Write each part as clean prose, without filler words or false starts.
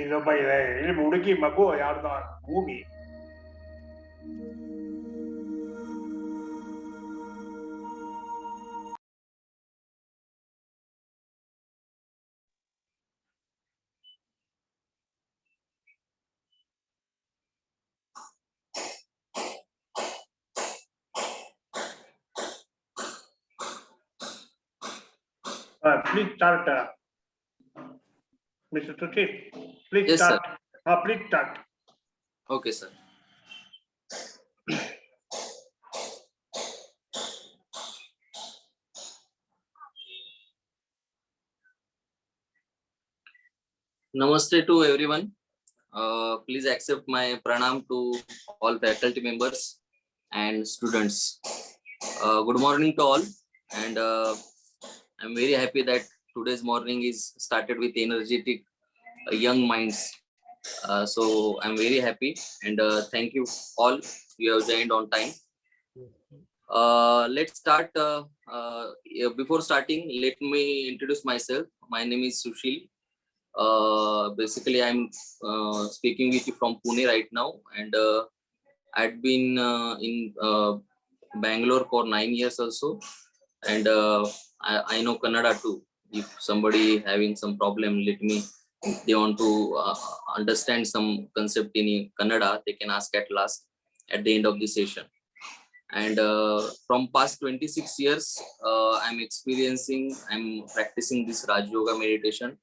이거 봐야 일부 우리끼리 먹고 야르다 무미. Please start, Mr. Suchit. Please Yes, start. sir. Please start. Okay, sir. Namaste to everyone. Please accept my pranam to all faculty members and students. Good morning to all, and I'm very happy that today's morning is started with energetic young minds. So I'm very happy, and thank you all. You have joined on time. Let's start. Before starting, let me introduce myself. My name is Sushil. Basically, I'm speaking with you from Pune right now, and I'd been in Bangalore for 9 years also, and I know Kannada too. If somebody having some problem, they want to understand some concept in Kannada, they can ask at last at the end of the session. And from past 26 years, I'm practicing this Raj Yoga meditation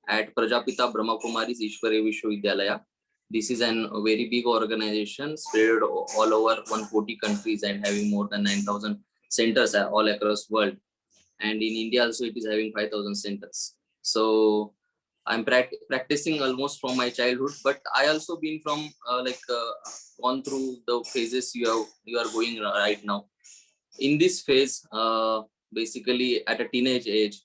at Prajapita Brahma Kumari's Ishwarya Vishwavidyalaya. This is a very big organization spread all over 140 countries and having more than 9,000 centers all across world. And in India also it is having 5,000 centers. So I'm practicing almost from my childhood, but I also been from gone through the phases you are going right now. In this phase, basically at a teenage age,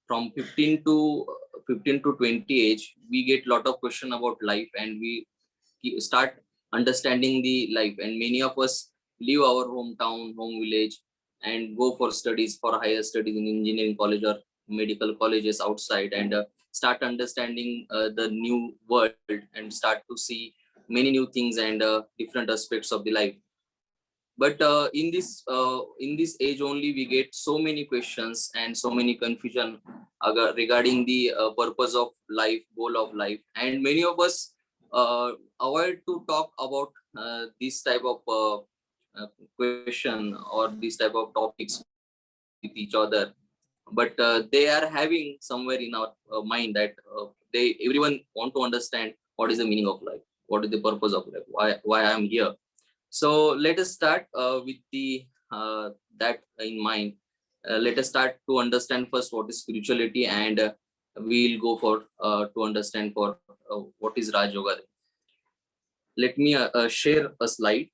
from 15 to 20 age, we get lot of question about life, and we start understanding the life. And many of us leave our hometown, home village, and go for studies, for higher studies in engineering college or medical colleges outside, and start understanding the new world, and start to see many new things and different aspects of the life. But in this age only, we get so many questions and so many confusion regarding the purpose of life, goal of life, and many of us avoid to talk about this type of question or this type of topics with each other. But they are having somewhere in our mind that everyone want to understand what is the meaning of life, what is the purpose of life, why I am here. So let us start with the that in mind. Let us start to understand first what is spirituality, and we'll go for to understand for what is Raj Yoga. Let me share a slide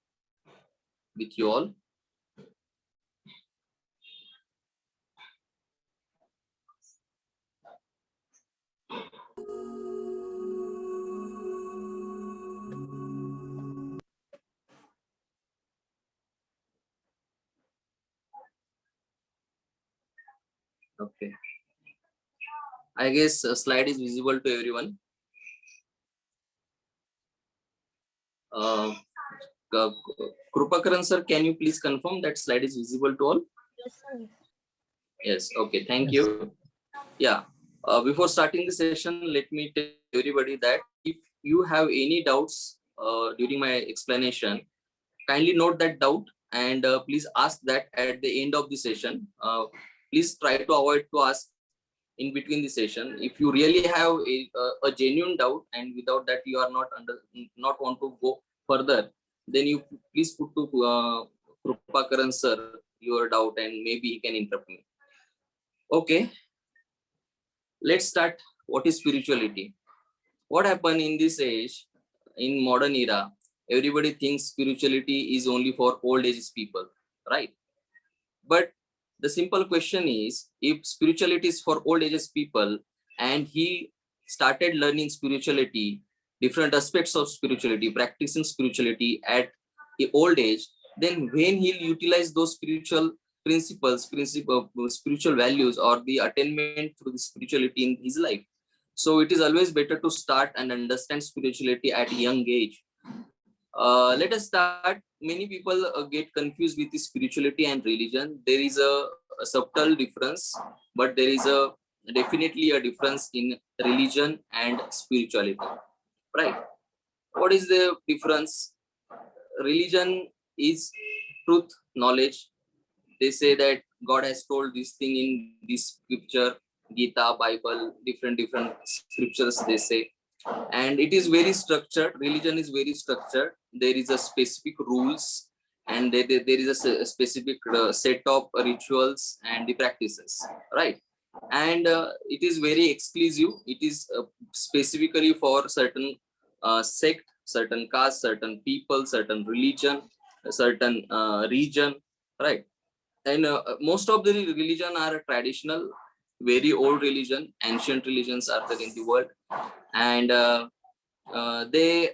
with you all. Okay. I guess slide is visible to everyone. Krupakaran sir, can you please confirm that slide is visible to all? Yes, sir. Yes. Okay. Thank Yes. you. Yeah. Before starting the session, let me tell everybody that if you have any doubts during my explanation, kindly note that doubt and please ask that at the end of the session. Please try to avoid to ask in between the session. If you really have a genuine doubt and without that you are not want to go further, then you please put to Krupakaran sir your doubt and maybe he can interrupt me. Okay, let's start. What is spirituality? What happened in this age, in modern era? Everybody thinks spirituality is only for old age people, right? But the simple question is, if spirituality is for old ages people and he started learning spirituality, different aspects of spirituality, practicing spirituality at the old age, then when he'll utilize those spiritual spiritual values or the attainment through the spirituality in his life. So it is always better to start and understand spirituality at a young age. Let us start. Many people get confused with the spirituality and religion. There is a subtle difference, but there is definitely a difference in religion and spirituality, right? What is the difference? Religion is truth, knowledge. They say that God has told this thing in this scripture, Gita, Bible, different scriptures they say, and it is very structured. Religion is very structured. There is a specific rules and there is a specific set of rituals and the practices, right? And it is very exclusive. It is specifically for certain sect, certain caste, certain people, certain religion, a certain region, right? And most of the religion are traditional, very old religion, ancient religions are there in the world, and they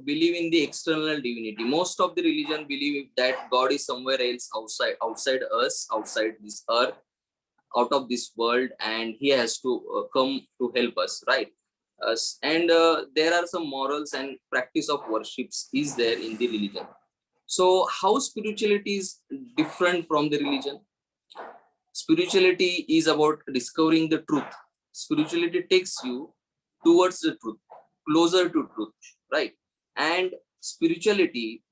believe in the external divinity. Most of the religion believe that God is somewhere else, outside us, outside this earth, out of this world, and he has to come to help us, right? Us. And there are some morals and practice of worships is there in the religion. So how spirituality is different from the religion? Spirituality is about discovering the truth. Spirituality takes you towards the truth, closer to truth, right? And spirituality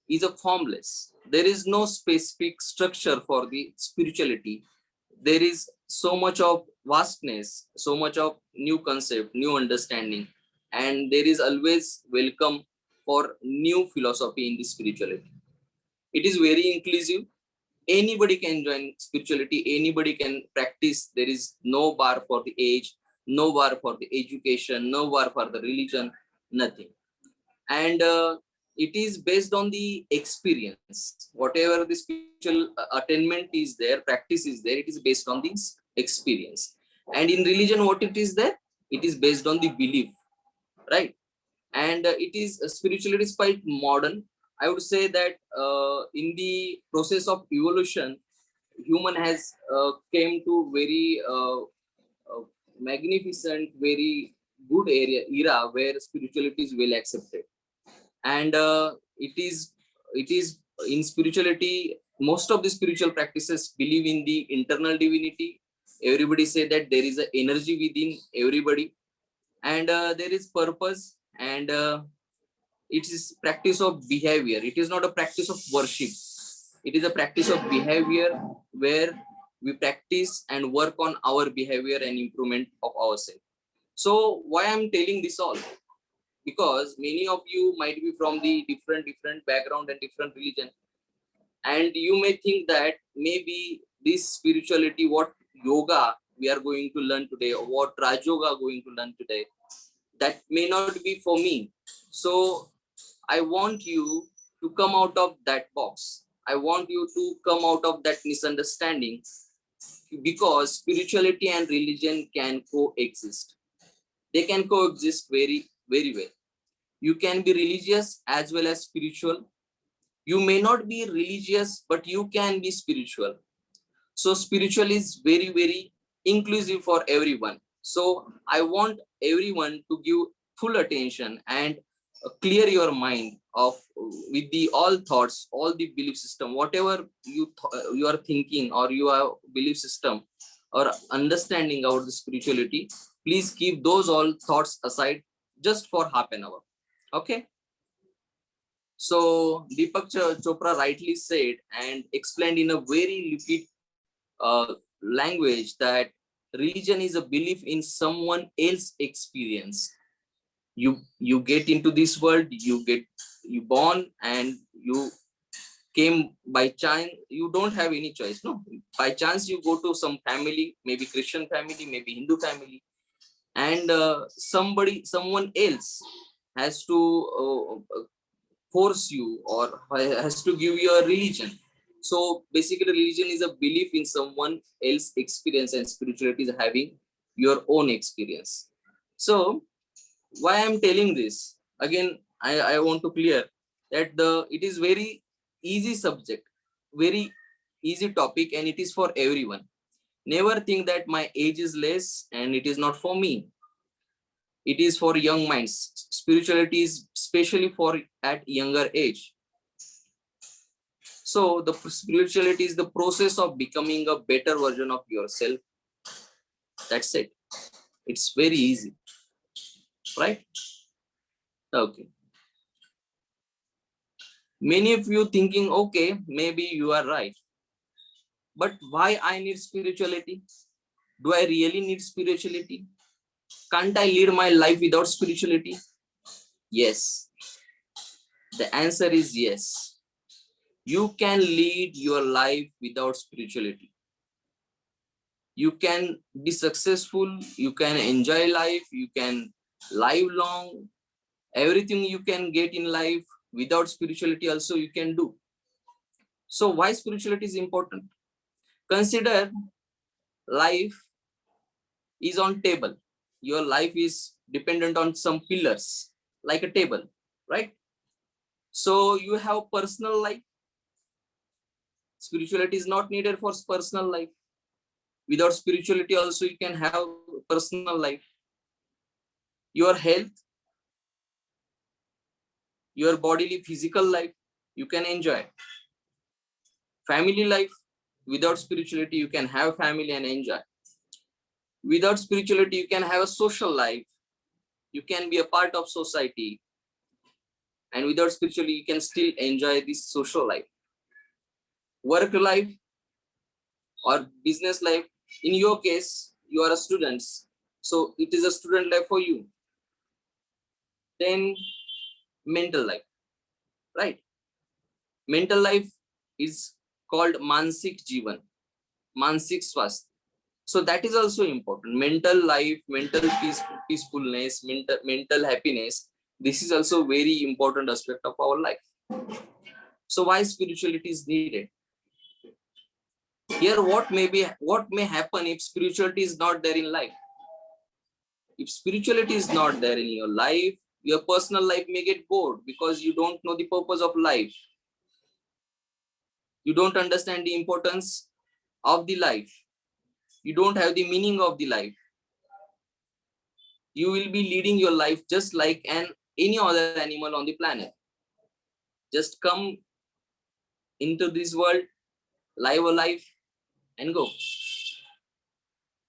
is a formless. There is no specific structure for the spirituality. There is so much of vastness, so much of new concept, new understanding, and there is always welcome for new philosophy in the spirituality. It is very inclusive. Anybody can join spirituality, anybody can practice. There is no bar for the age, no bar for the education, no bar for the religion, nothing. And it is based on the experience. Whatever the spiritual attainment is there, practice is there, it is based on this experience. And in religion, what it is there, it is based on the belief, right? And it is spirituality is quite modern. I would say that in the process of evolution, human has came to very magnificent, very good era where spirituality is well accepted. And it is in spirituality, most of the spiritual practices believe in the internal divinity. Everybody say that there is an energy within everybody, and there is purpose, and it is practice of behavior. It is not a practice of worship. It is a practice of behavior where we practice and work on our behavior and improvement of ourselves. So why I'm telling this all? Because many of you might be from the different background and different religion, and you may think that maybe this spirituality, what yoga we are going to learn today, or what Raj Yoga going to learn today, that may not be for me. So I want you to come out of that box. I want you to come out of that misunderstanding, because spirituality and religion can coexist. They can coexist very, very well. You can be religious as well as spiritual. You may not be religious, but you can be spiritual. So spiritual is very, very inclusive for everyone. So I want everyone to give full attention and clear your mind of with the all thoughts, all the belief system, whatever you are thinking or you have belief system or understanding about the spirituality. Please keep those all thoughts aside just for half an hour. Okay. So Deepak Chopra rightly said and explained in a very liquid language that religion is a belief in someone else's experience. You get into this world, you born and you came by chance. You don't have any choice, no. By chance you go to some family, maybe Christian family, maybe Hindu family, and someone else has to force you or has to give you a religion. So basically religion is a belief in someone else's experience and spirituality is having your own experience. So why I'm telling this again, I want to clear that it is very easy subject, very easy topic, and it is for everyone. Never think that my age is less and it is not for me. It is for young minds. Spirituality is especially for at younger age. So the spirituality is the process of becoming a better version of yourself. That's it. It's very easy, right? Okay. Many of you thinking, okay, maybe you are right. But why I need spirituality? Do I really need spirituality? Can't I lead my life without spirituality? Yes. The answer is yes. You can lead your life without spirituality. You can be successful, you can enjoy life, you can live long. Everything you can get in life without spirituality also you can do. So why spirituality is important? Consider life is on table. Your life is dependent on some pillars like a table, right? So you have personal life. Spirituality is not needed for personal life. Without spirituality also you can have personal life. Your health, your bodily physical life, you can enjoy. Family life, without spirituality you can have family and enjoy. Without spirituality you can have a social life, you can be a part of society, and without spirituality you can still enjoy this social life. Work life or business life, in your case you are a student, so it is a student life for you. Then mental life, right? Mental life is called mansik jivan, mansik swasth. So that is also important. Mental life, mental peacefulness, mental happiness. This is also very important aspect of our life. So why spirituality is needed? Here, what may happen if spirituality is not there in life? If spirituality is not there in your life, your personal life may get bored because you don't know the purpose of life. You don't understand the importance of the life. You don't have the meaning of the life. You will be leading your life just like any other animal on the planet. Just come into this world, live a life, and go.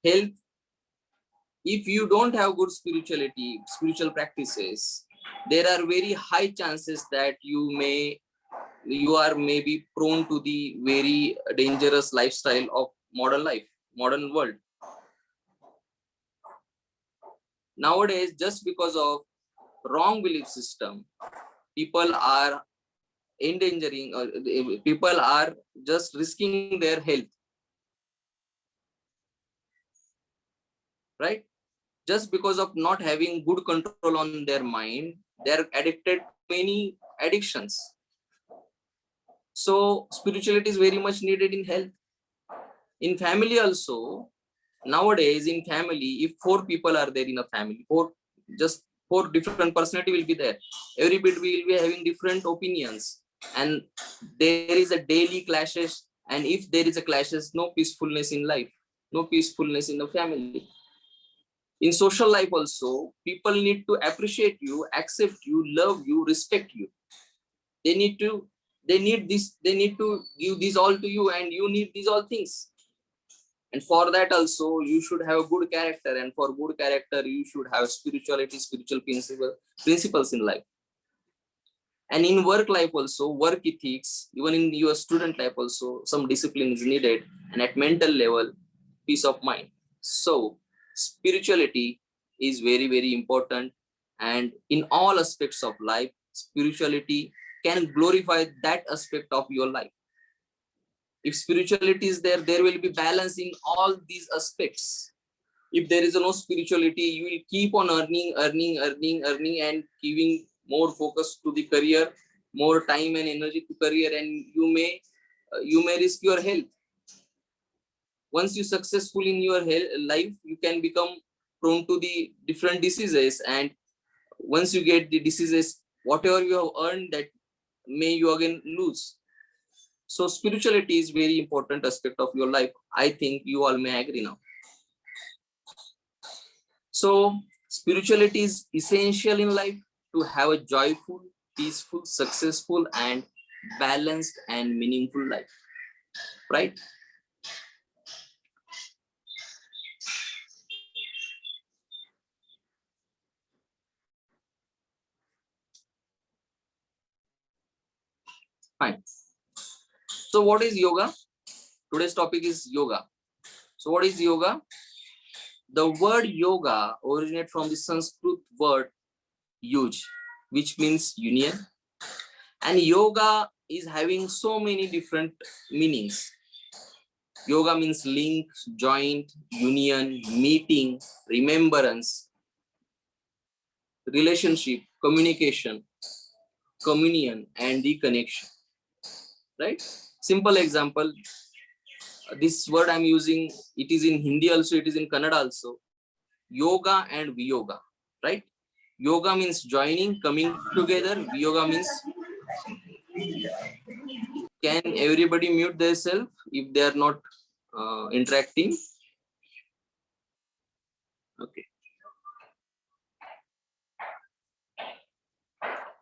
Health. If you don't have good spirituality, spiritual practices, there are very high chances that you are maybe prone to the very dangerous lifestyle of modern life, modern world. Nowadays, just because of wrong belief system, people are endangering, people are just risking their health, right? Just because of not having good control on their mind, they're addicted to many addictions. So spirituality is very much needed in health. In family also, nowadays in family, if 4 people are there in a family, just 4 different personality will be there. Everybody will be having different opinions, and there is a daily clashes. And if there is a clashes, no peacefulness in life. no peacefulness in the family. In social life also, people need to appreciate you, accept you, love you, respect you. They need to give these all to you, and you need these all things. And for that also, you should have a good character, and for good character, you should have spirituality, spiritual principles in life. And in work life also, work ethics, even in your student life also, some discipline is needed, and at mental level, peace of mind. So spirituality is very, very important, and in all aspects of life, spirituality can glorify that aspect of your life. If spirituality is there, there will be balance in all these aspects. If there is no spirituality, you will keep on earning, and giving more focus to the career, more time and energy to career, and you may risk your health. Once you successful in your life, you can become prone to the different diseases, and once you get the diseases, whatever you have earned, that may you again lose. So spirituality is very important aspect of your life. I think you all may agree now. So spirituality is essential in life to have a joyful, peaceful, successful, and balanced and meaningful life, right? Fine. So what is yoga? Today's topic is yoga. So what is yoga? The word yoga originates from the Sanskrit word yuj, which means union. And yoga is having so many different meanings. Yoga means link, joint, union, meeting, remembrance, relationship, communication, communion, and the connection. Right? Simple example. This word I'm using, it is in Hindi also, it is in Kannada also. Yoga and Viyoga. Right? Yoga means joining, coming together. Viyoga means, can everybody mute themselves if they are not interacting? Okay.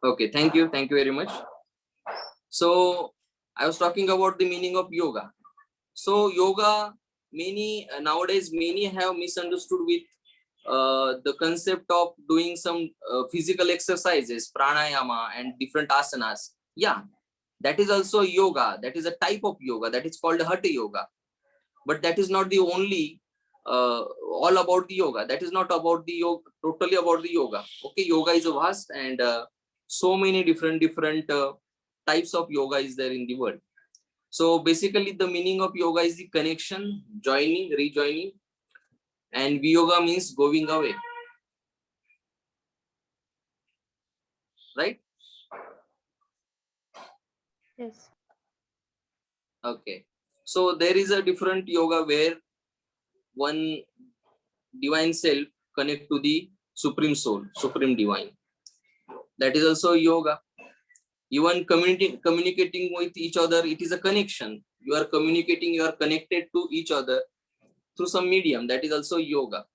Okay, thank you very much. So I was talking about the meaning of yoga. So yoga, nowadays many have misunderstood with the concept of doing some physical exercises, pranayama and different asanas. Yeah, that is also yoga. That is a type of yoga that is called Hatha yoga. But that is not the only all about the yoga. That is not about the yoga, totally about the yoga. Okay, yoga is a vast, and so many different types of yoga is there in the world. So basically the meaning of yoga is the connection, joining, rejoining, and viyoga means going away. Right? Yes. Okay. So there is a different yoga where one divine self connect to the supreme soul, supreme divine. That is also yoga. Even communicating with each other, it is a connection. You are communicating, you are connected to each other through some medium. That is also yoga.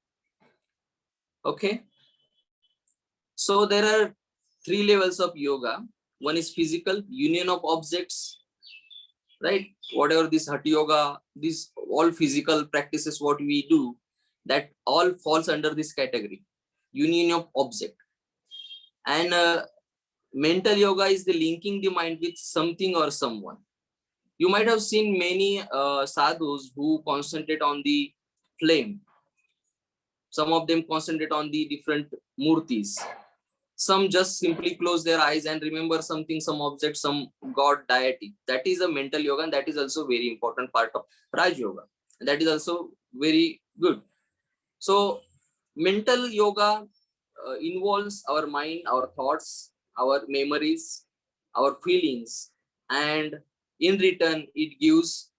Okay. So there are 3 levels of yoga. One is physical, union of objects, right? Whatever this Hatha yoga, these all physical practices, what we do, that all falls under this category, union of object. And mental yoga is the linking the mind with something or someone. You might have seen many sadhus who concentrate on the flame. Some of them concentrate on the different murtis. Some just simply close their eyes and remember something, some object, some god, deity. That is a mental yoga, and that is also very important part of Raj Yoga. That is also very good. So mental yoga involves our mind, our thoughts, our memories, our feelings, and in return it gives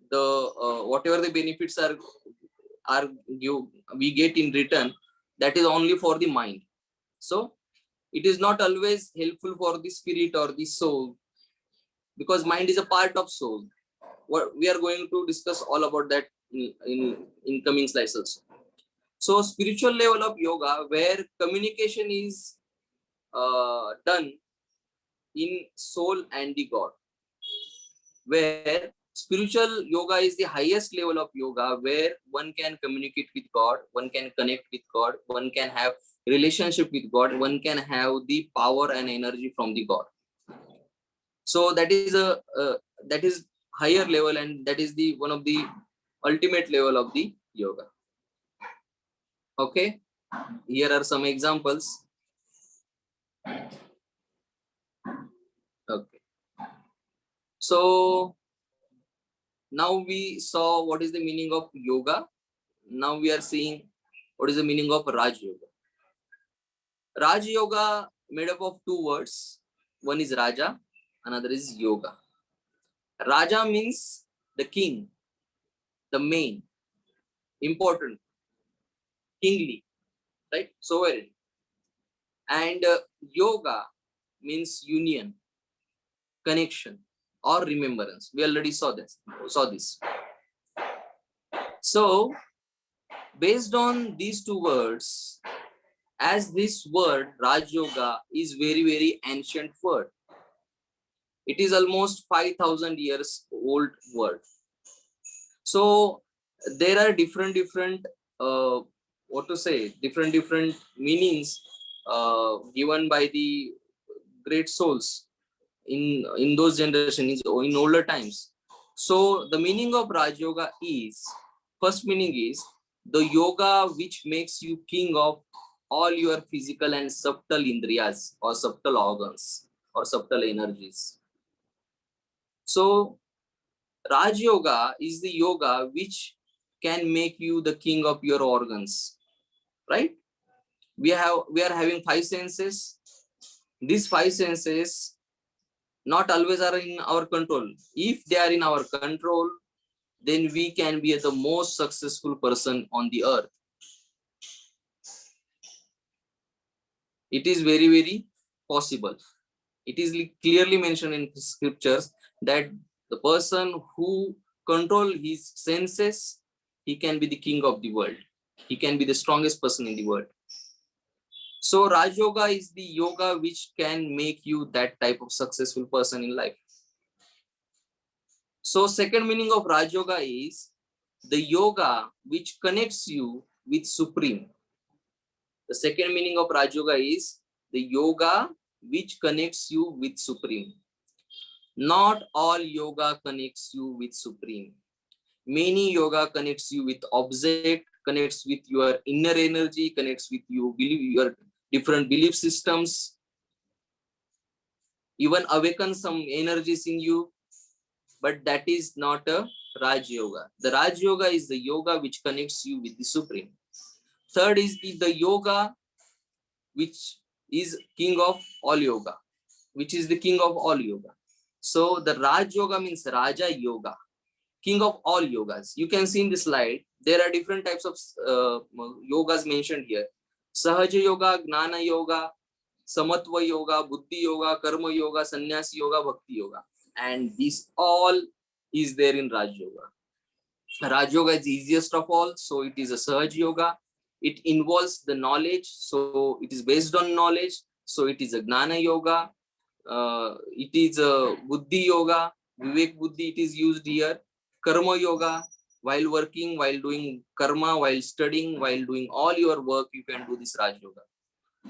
the whatever the benefits are we get in return, that is only for the mind. So it is not always helpful for the spirit or the soul, because mind is a part of soul. What we are going to discuss all about that in incoming slides also. So spiritual level of yoga, where communication is done in soul and the God, where spiritual yoga is the highest level of yoga, where one can communicate with God, one can connect with God, one can have relationship with God, one can have the power and energy from the God. So that is that is higher level, and that is the one of the ultimate level of the yoga. Okay, here are some examples. Okay, so now we saw what is the meaning of yoga. Now we are seeing what is the meaning of Raj Yoga. Raj Yoga made up of two words. One is Raja, another is Yoga. Raja means the king, the main, important, kingly, right? Sovereign. And Yoga means union, connection, or remembrance. We already saw this. So based on these two words, as this word Raj Yoga is very ancient word. It is almost 5,000 years old word. So there are different different meanings given by the great souls in those generations, in older times. So the meaning of Raj Yoga is, first meaning is the yoga which makes you king of all your physical and subtle indriyas, or subtle organs, or subtle energies. So Raj Yoga is the yoga which can make you the king of your organs, right? We are having five senses. These five senses not always are in our control. If they are in our control, then we can be the most successful person on the earth. It is very possible. It is clearly mentioned in scriptures that the person who control his senses, he can be the king of the world. He can be the strongest person in the world. So Raj Yoga is the yoga which can make you that type of successful person in life. So second meaning of Raj Yoga is the yoga which connects you with Supreme. The second meaning of Raj Yoga is the yoga which connects you with Supreme. Not all yoga connects you with Supreme. Many yoga connects you with object, connects with your inner energy, connects with your different belief systems, even awakens some energies in you, but that is not a Raj Yoga. The Raj Yoga is the yoga which connects you with the Supreme. Third is the yoga which is king of all yoga, which is the king of all yoga. So the Raj Yoga means Raja Yoga, king of all yogas. You can see in the slide, there are different types of yogas mentioned here. Sahaja Yoga, Gnana Yoga, Samatva Yoga, Buddhi Yoga, Karma Yoga, Sannyasi Yoga, Bhakti Yoga. And this all is there in Raj Yoga. Raj Yoga is the easiest of all, so it is a Sahaj Yoga. It involves the knowledge, so it is based on knowledge. So it is a Gnana Yoga. It is a Buddhi Yoga, Vivek Buddhi it is used here. Karma Yoga, while working, while doing karma, while studying, while doing all your work, you can do this Raj Yoga.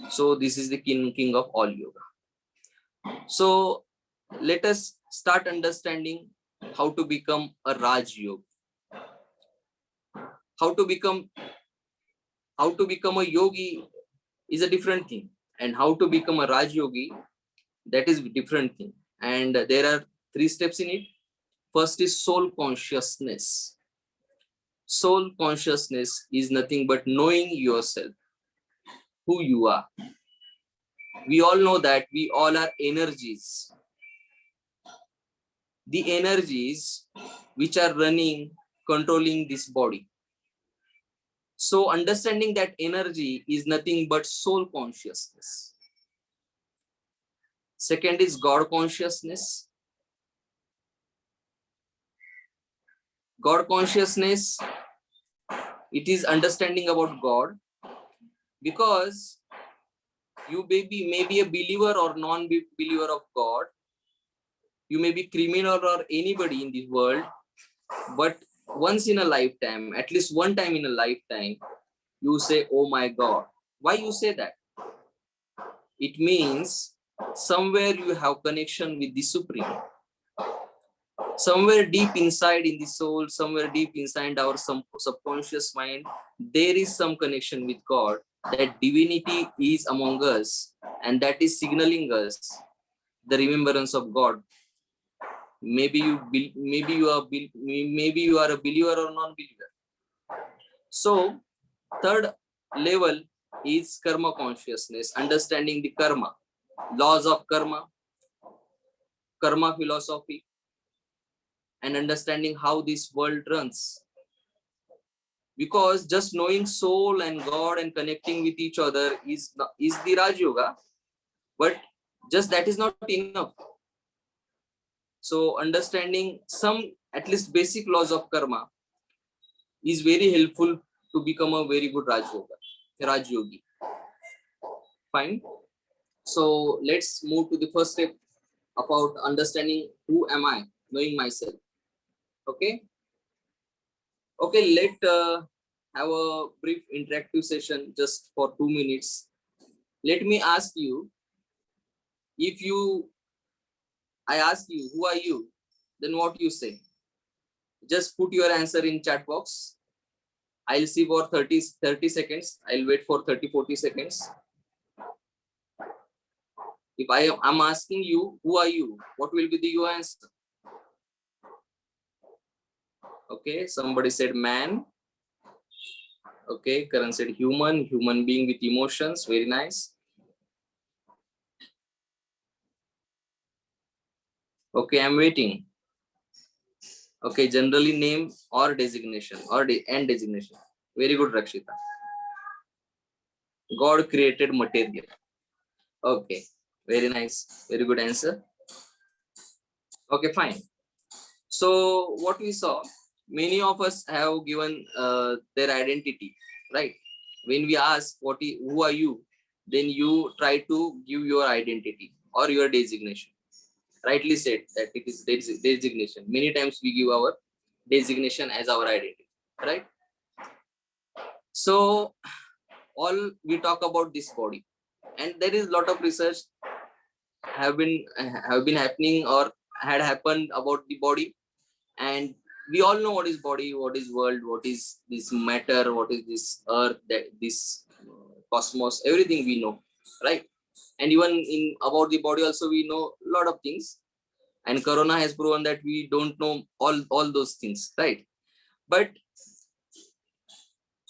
So this is the king of all yoga. So let us start understanding how to become a Raj Yogi. How to become a yogi is a different thing, and how to become a Raj Yogi, that is a different thing. And there are 3 steps in it. First is soul consciousness. Soul consciousness is nothing but knowing yourself, who you are. We all know that we all are energies. The energies which are running, controlling this body. So understanding that energy is nothing but soul consciousness. Second is God consciousness. God consciousness, it is understanding about God, because you may be a believer or non-believer of God. You may be criminal or anybody in this world, but once in a lifetime, at least one time in a lifetime, you say, oh my God. Why you say that? It means somewhere you have connection with the Supreme. Somewhere deep inside in the soul, somewhere deep inside our subconscious mind, there is some connection with God. That divinity is among us, and that is signaling us the remembrance of God. Maybe you are a believer or non-believer. So third level is karma consciousness, understanding the karma, laws of karma philosophy, and understanding how this world runs. Because just knowing soul and God and connecting with each other is the Raj Yoga, but just that is not enough. So understanding some at least basic laws of karma is very helpful to become a very good Raj Yogi. Fine. So let's move to the first step about understanding who am I, knowing myself. Okay. Okay, let have a brief interactive session just for 2 minutes. Let me ask you, I ask you, who are you? Then what you say? Just put your answer in chat box. I'll see for 30 seconds. I'll wait for 30-40 seconds. If I'm asking you, who are you? What will be your answer? Okay, somebody said man. Okay, Karan said human being with emotions. Very nice. Okay, I'm waiting. Okay, generally name or designation and designation. Very good, Rakshita. God created material. Okay, very nice. Very good answer. Okay, fine. So what we saw, many of us have given their identity, right? When we ask who are you, then you try to give your identity or your designation. Rightly said that it is designation. Many times we give our designation as our identity, right? So all we talk about this body, and there is a lot of research have been happening or had happened about the body, and we all know what is body, what is world, what is this matter, what is this earth, this cosmos, everything we know, right? And even in about the body also we know a lot of things, and corona has proven that we don't know all those things, right? But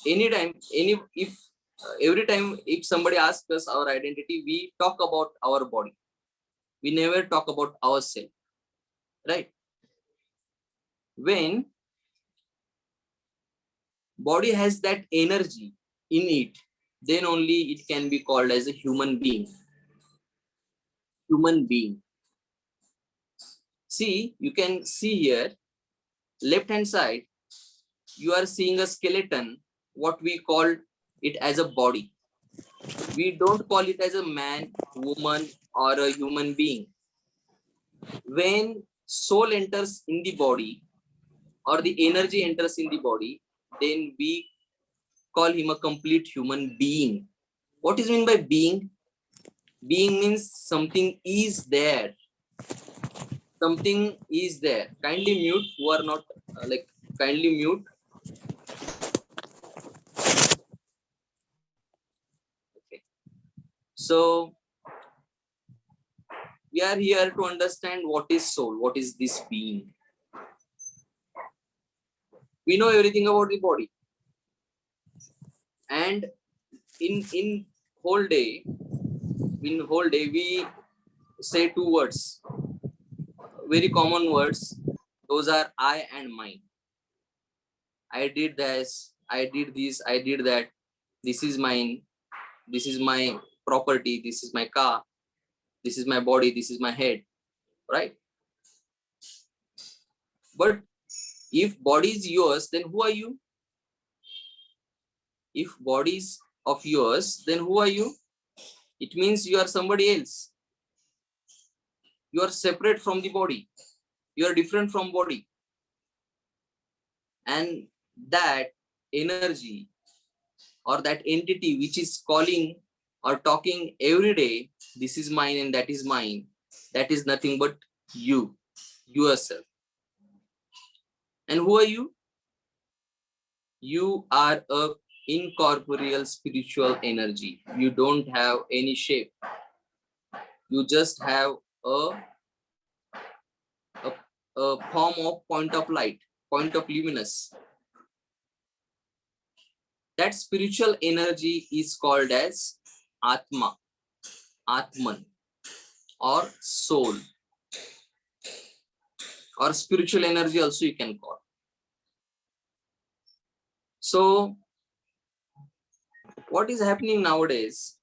every time if somebody asks us our identity, we talk about our body, we never talk about ourselves, right? When body has that energy in it, then only it can be called as a human being. See, you can see here, left hand side, you are seeing a skeleton, what we call it as a body. We don't call it as a man, woman, or a human being. When soul enters in the body, or the energy enters in the body, then we call him a complete human being. What is mean by being? Being means something is there. Something is there. Kindly mute who are not kindly mute. Okay. So we are here to understand what is soul, what is this being. We know everything about the body, and in whole day we say 2 words, very common words. Those are I and mine. I did this, I did this, I did that. This is mine. This is my property. This is my car. This is my body. This is my head. Right? But if body is yours, then who are you? If body is of yours, then who are you? It means you are somebody else. You are separate from the body. You are different from body. And that energy or that entity which is calling or talking every day, this is mine and that is mine, that is nothing but you, yourself. And who are you? You are a incorporeal spiritual energy. You don't have any shape. You just have a form of point of light, point of luminous. That spiritual energy is called as Atma, Atman, or soul, or spiritual energy also you can call. So what is happening nowadays?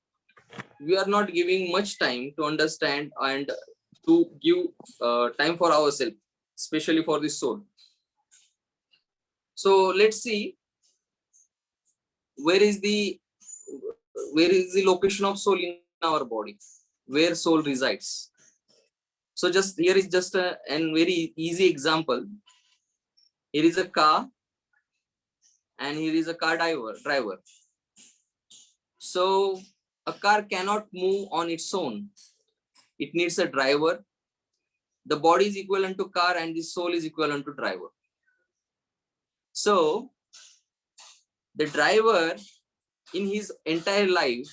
We are not giving much time to understand and to give time for ourselves, especially for the soul. So let's see where is the location of soul in our body, where soul resides. So just here is just a very easy example. Here is a car and here is a car driver. So a car cannot move on its own. It needs a driver. The body is equivalent to car and the soul is equivalent to driver. So the driver in his entire life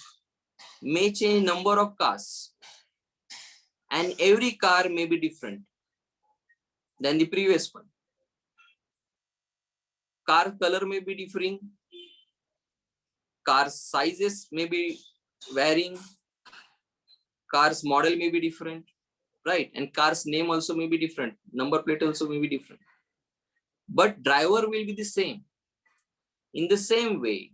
may change number of cars, and every car may be different than the previous one. Car color may be differing, car sizes may be varying, car's model may be different, right? And car's name also may be different, number plate also may be different, but driver will be the same. In the same way,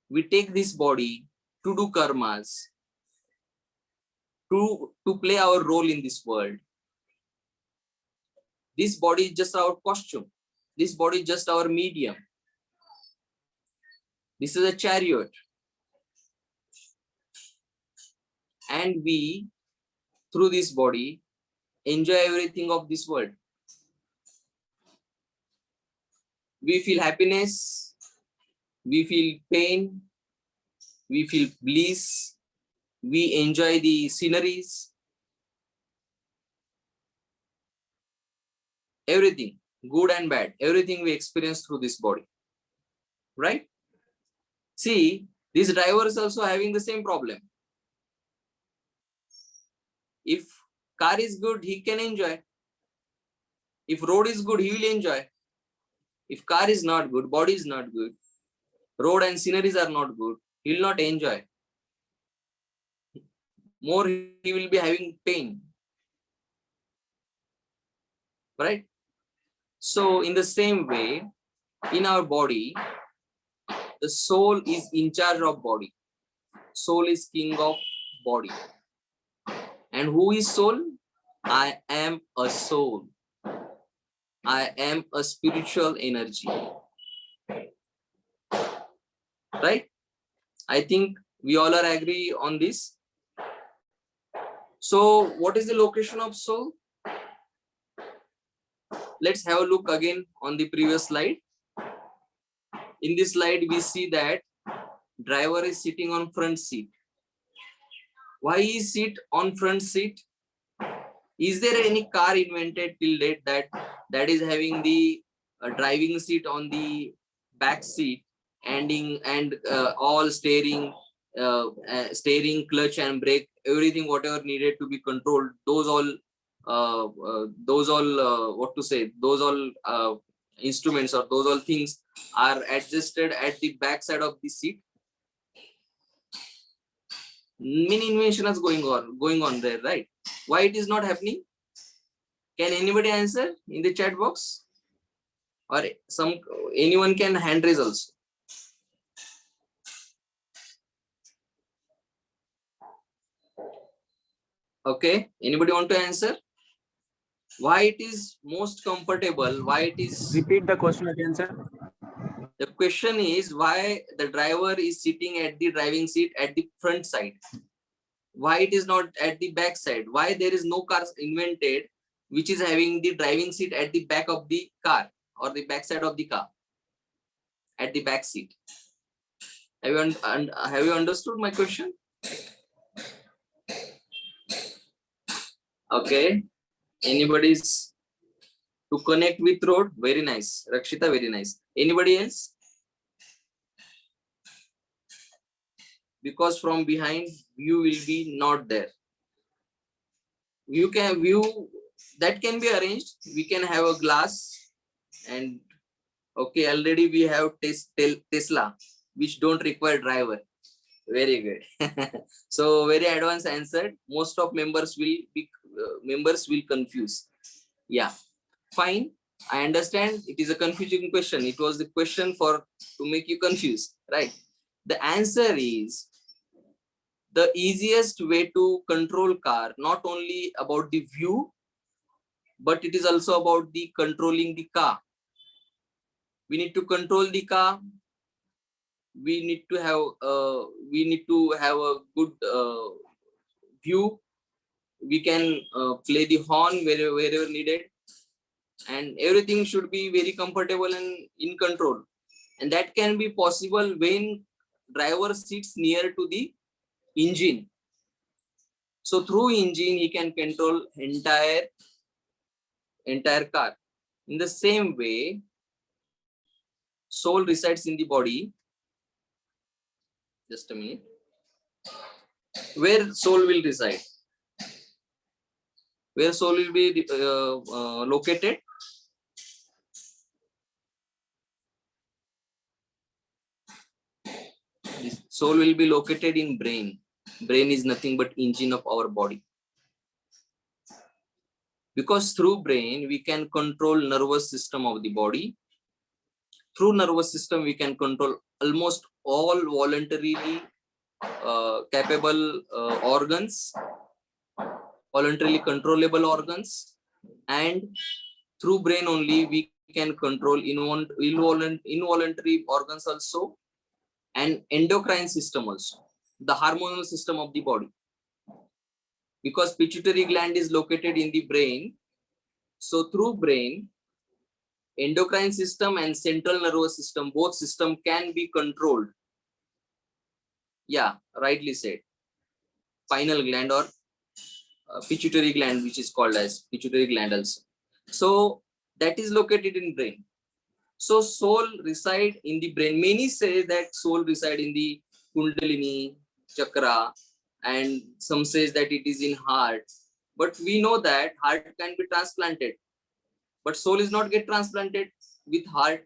we take this body to do karmas, to play our role in this world. This body is just our costume. This body is just our medium. This is a chariot. And we, through this body, enjoy everything of this world. We feel happiness, we feel pain, we feel bliss, we enjoy the sceneries, everything, good and bad, everything we experience through this body, right? See, this driver is also having the same problem. If car is good, he can enjoy. If road is good, he will enjoy. If car is not good, body is not good, road and sceneries are not good, he will not enjoy. More, he will be having pain, right? So in the same way, in our body, the soul is in charge of body. Soul is king of body. And who is soul? I am a soul. I am a spiritual energy. Right? I think we all are agree on this. So what is the location of soul? Let's have a look again on the previous slide. In this slide, we see that driver is sitting on front seat. Why he sit on front seat? Is there any car invented till date that is having the driving seat on the back seat and all steering, clutch and brake, everything whatever needed to be controlled, those all what to say, those all instruments or those all things are adjusted at the back side of the seat? Many inventions going on there, right? Why it is not happening? Can anybody answer in the chat box, or anyone can hand raise also? Okay, anybody want to answer? Why it is most comfortable? Why it is? Repeat the question again, sir. The question is why the driver is sitting at the driving seat at the front side. Why it is not at the back side? Why there is no car invented which is having the driving seat at the back of the car or the back side of the car, at the back seat? Have you understood my question? Okay. Anybody's to connect with road? Very nice. Rakshita, very nice. Anybody else? Because from behind view will be not there. You can view that can be arranged. We can have a glass and okay, already we have Tesla, which don't require driver. Very good. So very advanced answer. Most of members will confuse. Yeah, fine. I understand it is a confusing question. It was the question to make you confused, right? The answer is the easiest way to control car, not only about the view, but it is also about the controlling the car. We need to control the car. We need to have a good view. We can play the horn wherever needed, and everything should be very comfortable and in control. And that can be possible when driver sits near to the engine. So through engine he can control entire car. In the same way, soul resides in the body. Just a minute. Where soul will reside? Where soul will be located? This soul will be located in brain. Brain is nothing but engine of our body. Because through brain we can control nervous system of the body. Through nervous system we can control almost all voluntarily capable organs, voluntarily controllable organs, and through brain only we can control involuntary organs also, and endocrine system also, the hormonal system of the body. Because pituitary gland is located in the brain, so through brain, endocrine system and central nervous system, both system can be controlled. Yeah, rightly said. Pineal gland or pituitary gland, which is called as pituitary gland also. So that is located in brain. So soul reside in the brain. Many say that soul reside in the Kundalini chakra, and some says that it is in heart. But we know that heart can be transplanted, but soul is not get transplanted with heart,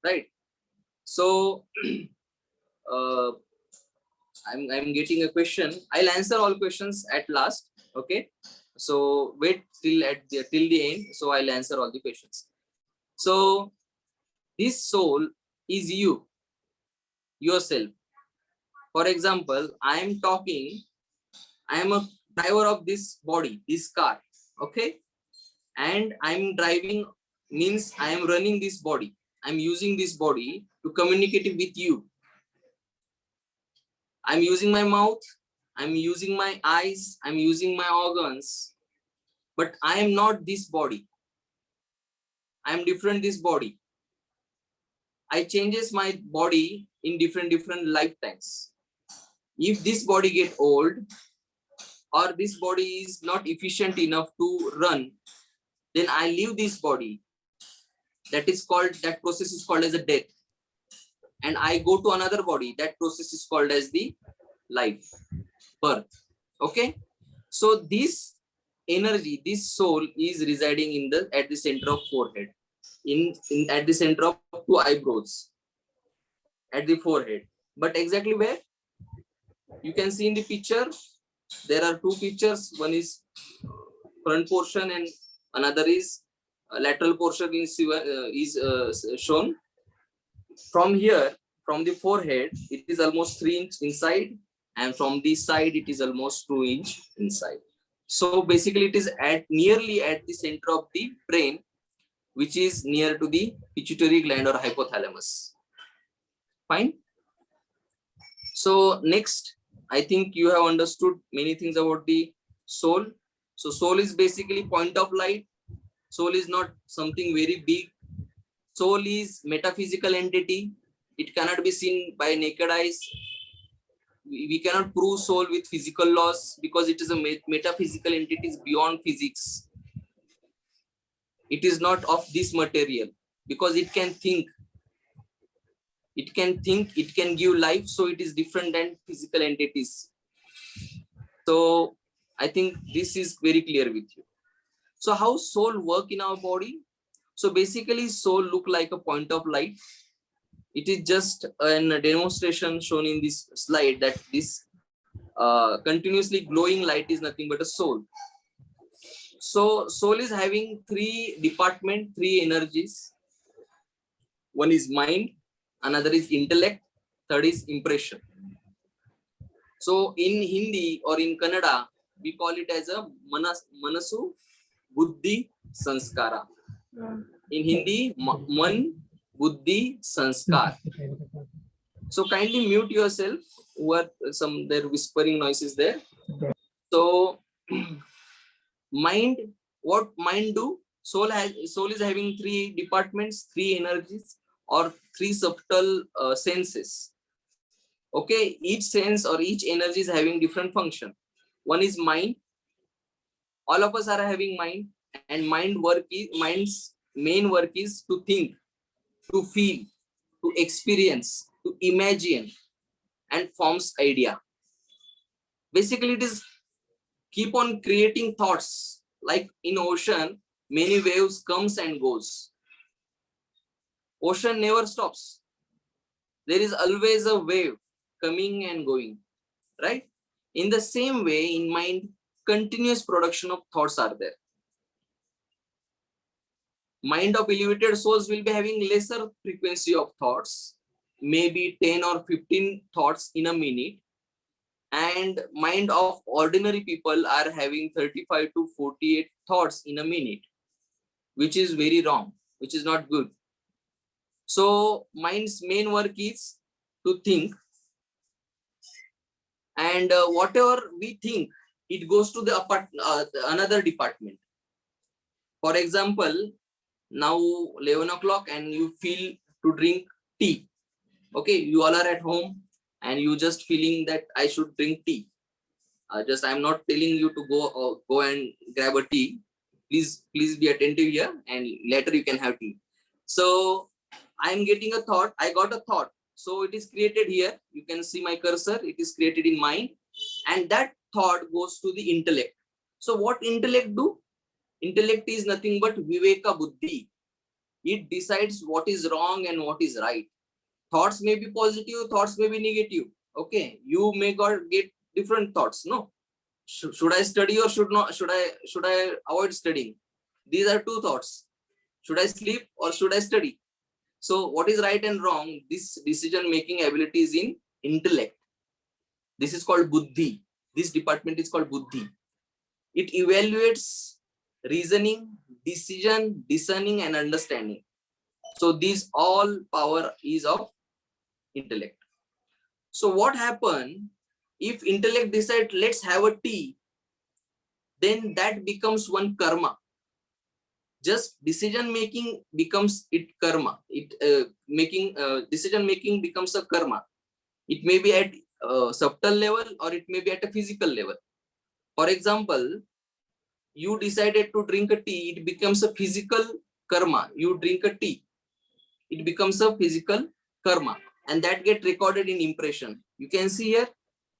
right? So I'm getting a question. I'll answer all questions at last. Okay. So wait till the end. So I'll answer all the questions. So this soul is you, yourself. For example, I am talking. I am a driver of this body, this car. Okay. And I'm driving means I am running this body. I'm using this body to communicate with you. I'm using my mouth, I'm using my eyes, I'm using my organs, but I am not this body. I am different this body. I changes my body in different lifetimes. If this body get old, or this body is not efficient enough to run, then I leave this body. That process is called as a death. And I go to another body. That process is called as the life, birth. Okay. So this energy, this soul is residing at the center of forehead, at the center of two eyebrows, at the forehead. But exactly where? You can see in the picture, there are two pictures. One is front portion and another is lateral portion is shown. From here, from the forehead, it is almost 3 inches inside, and from this side, it is almost 2 inches inside. So basically it is nearly at the center of the brain, which is near to the pituitary gland or hypothalamus. Fine. So next, I think you have understood many things about the soul. So soul is basically point of light. Soul is not something very big. Soul is metaphysical entity. It cannot be seen by naked eyes. We cannot prove soul with physical laws because it is a metaphysical entity beyond physics. It is not of this material because it can think. It can give life, so it is different than physical entities. So I think this is very clear with you. So how soul work in our body? So basically soul look like a point of light. It is just a demonstration shown in this slide that this continuously glowing light is nothing but a soul. So soul is having three departments, three energies. One is mind, another is intellect, third is impression. So in Hindi or in Kannada, we call it as a manasu, buddhi, sanskara. In Hindi, man, buddhi, sanskar. So kindly mute yourself. What some there whispering noises there. So mind, what mind do? Soul is having three departments, three energies, or three subtle senses. Okay, each sense or each energy is having different function. One is mind. All of us are having mind, and mind's main work is to think, to feel, to experience, to imagine, and forms idea. Basically, it is keep on creating thoughts. Like in ocean, many waves comes and goes. Ocean never stops. There is always a wave coming and going, right? In the same way, in mind, continuous production of thoughts are there. Mind of elevated souls will be having lesser frequency of thoughts, maybe 10 or 15 thoughts in a minute. And mind of ordinary people are having 35 to 48 thoughts in a minute, which is very wrong, which is not good. So mind's main work is to think, and whatever we think, it goes to the another department. For example, now 11 o'clock and you feel to drink tea. Okay, you all are at home and you just feeling that I should drink tea. I'm not telling you to go and grab a tea. Please be attentive here, and later you can have tea. So I'm getting a thought. I got a thought. So it is created here. You can see my cursor. It is created in mind, and that thought goes to the intellect. So what intellect do? Intellect is nothing but viveka buddhi. It decides what is wrong and what is right. Thoughts may be positive, thoughts may be negative. Okay, you may get different thoughts. No, should I study or should not? Should I avoid studying? These are two thoughts. Should I sleep or should I study? So what is right and wrong? This decision making ability is in intellect. This is called buddhi. This department is called buddhi. It evaluates reasoning, decision, discerning, and understanding. So these all power is of intellect. So what happen if intellect decide let's have a tea? Then that becomes one karma. Just decision making becomes it karma. Decision making becomes a karma. It may be at subtle level or it may be at a physical level. For example, you decided to drink a tea, it becomes a physical karma. You drink a tea, it becomes a physical karma, and that get recorded in impression. You can see here,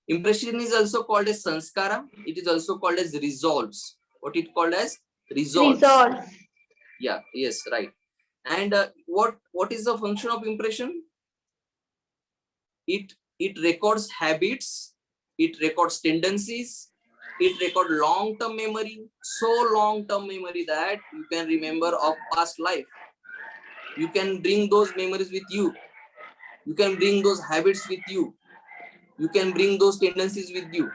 impression is also called as sanskara. It is also called as resolves. What it called as resolves. Yeah, yes, right. And what is the function of impression? It records habits, it records tendencies, it records long-term memory, so long-term memory that you can remember of past life. You can bring those memories with you. You can bring those habits with you. You can bring those tendencies with you.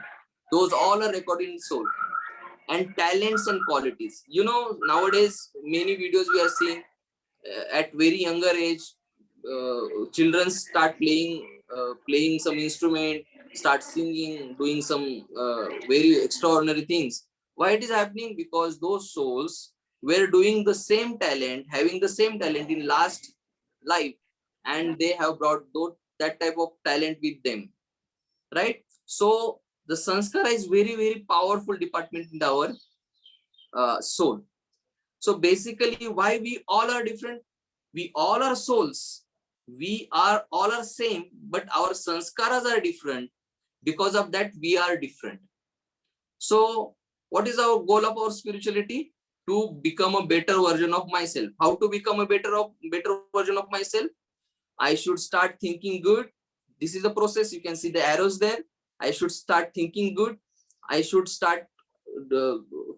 Those all are recorded in soul. and talents and qualities. You know, nowadays many videos we are seeing at very younger age, children start playing some instrument, start singing, doing some very extraordinary things. Why it is happening? Because those souls were doing the same talent, having the same talent in last life, and they have brought that type of talent with them, right? So the sanskara is very powerful department in our soul. So basically, why we all are different? We all are souls. We are all are same, but our sanskaras are different. Because of that, we are different. So what is our goal of our spirituality? To become a better version of myself. How to become a better version of myself? I should start thinking good. This is the process. You can see the arrows there. I should start thinking good. I should start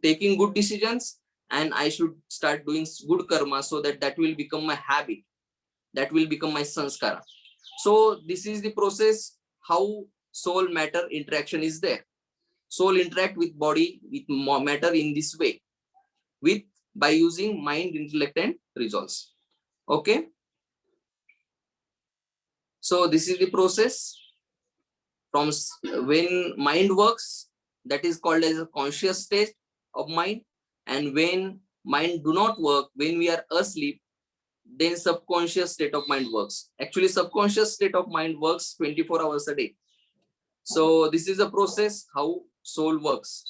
taking good decisions, and I should start doing good karma, so that will become my habit. That will become my sanskara. So this is the process how soul matter interaction is there. Soul interact with body, with matter in this way, by using mind, intellect, and results. Okay. So this is the process from when mind works, that is called as a conscious state of mind. And when mind do not work, when we are asleep, then subconscious state of mind works. Actually, subconscious state of mind works 24 hours a day. So this is a process how soul works.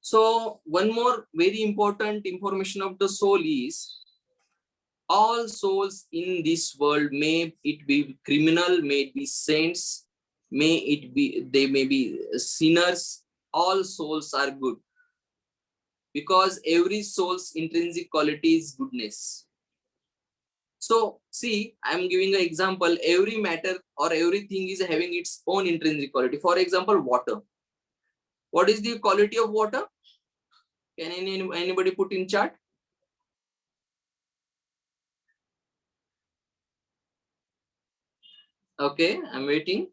So one more very important information of the soul is, all souls in this world, may it be criminal, may it be saints, they may be sinners, all souls are good, because every soul's intrinsic quality is goodness. So see, I'm giving an example. Every matter or everything is having its own intrinsic quality. For example, water. What is the quality of water? Can anybody put in chat? Okay, I'm waiting.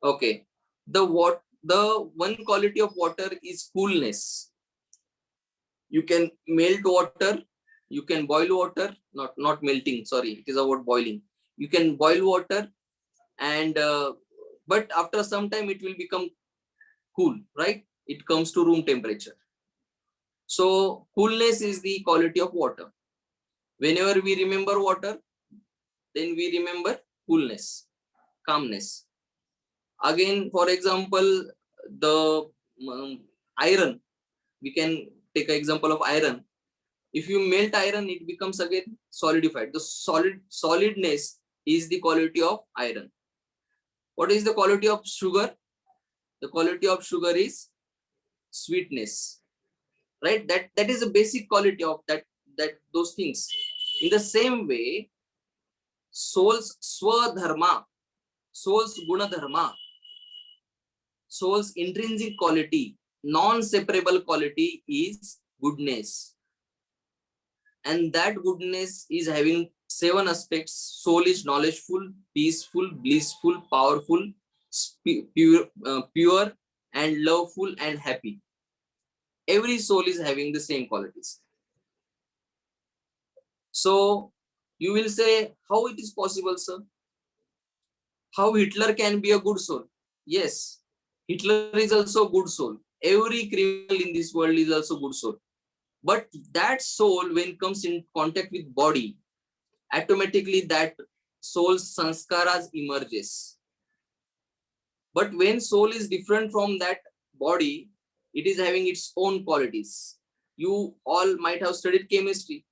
Okay, the one quality of water is coolness. You can melt water, you can boil water, not melting, sorry, it is about boiling. You can boil water, and but after some time it will become cool, right? It comes to room temperature. So coolness is the quality of water. Whenever we remember water, then we remember coolness, calmness. Again, for example, the iron, we can take an example of iron. If you melt iron, it becomes again solidified. The solidness is the quality of iron. What is the quality of sugar? The quality of sugar is sweetness, right? That is the basic quality of those things. In the same way, soul's swadharma, soul's gunadharma, soul's intrinsic quality, non-separable quality is goodness. And that goodness is having 7 aspects. Soul is knowledgeful, peaceful, blissful, powerful, pure, and loveful and happy. Every soul is having the same qualities. So you will say, how it is possible, sir? How Hitler can be a good soul? Yes, Hitler is also a good soul. Every criminal in this world is also good soul. But that soul, when it comes in contact with body, automatically that soul's sanskaras emerges. But when soul is different from that body, it is having its own qualities. You all might have studied chemistry.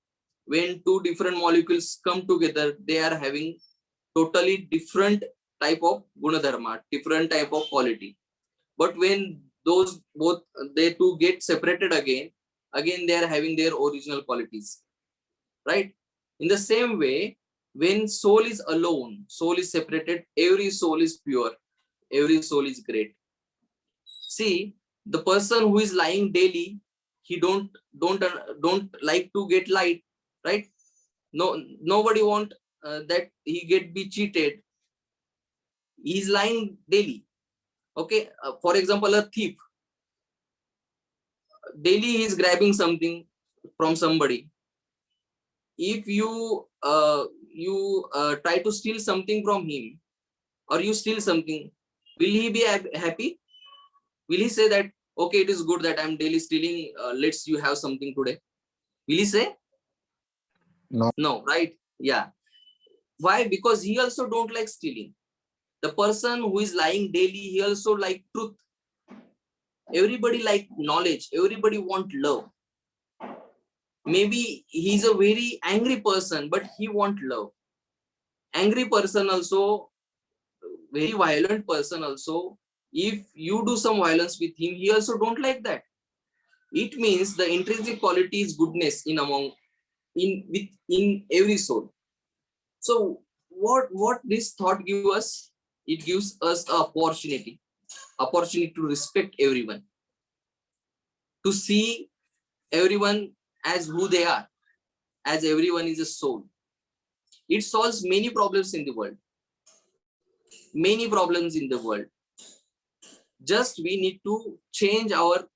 When 2 different molecules come together, they are having totally different type of gunadharma, different type of quality. But when those both they two get separated again they are having their original qualities, right? In the same way, when soul is alone, soul is separated, every soul is pure, every soul is great. See, the person who is lying daily, he don't like to get light, right? Nobody want that he be cheated. He is lying daily. Okay, for example, a thief. daily he is grabbing something from somebody. If you try to steal something from him, or you steal something, will he be happy? Will he say that, okay, it is good that I'm daily stealing, let's you have something today? Will he say? No. No, right? Yeah. Why? Because he also don't like stealing. The person who is lying daily, he also like truth. Everybody like knowledge. Everybody want love. Maybe he's a very angry person, but he want love. Angry person also, very violent person also, if you do some violence with him, he also don't like that. It means the intrinsic quality is goodness in every soul. So what this thought gives us? It gives us an opportunity to respect everyone, to see everyone as who they are, as everyone is a soul. It solves many problems in the world. Many problems in the world. Just we need to change our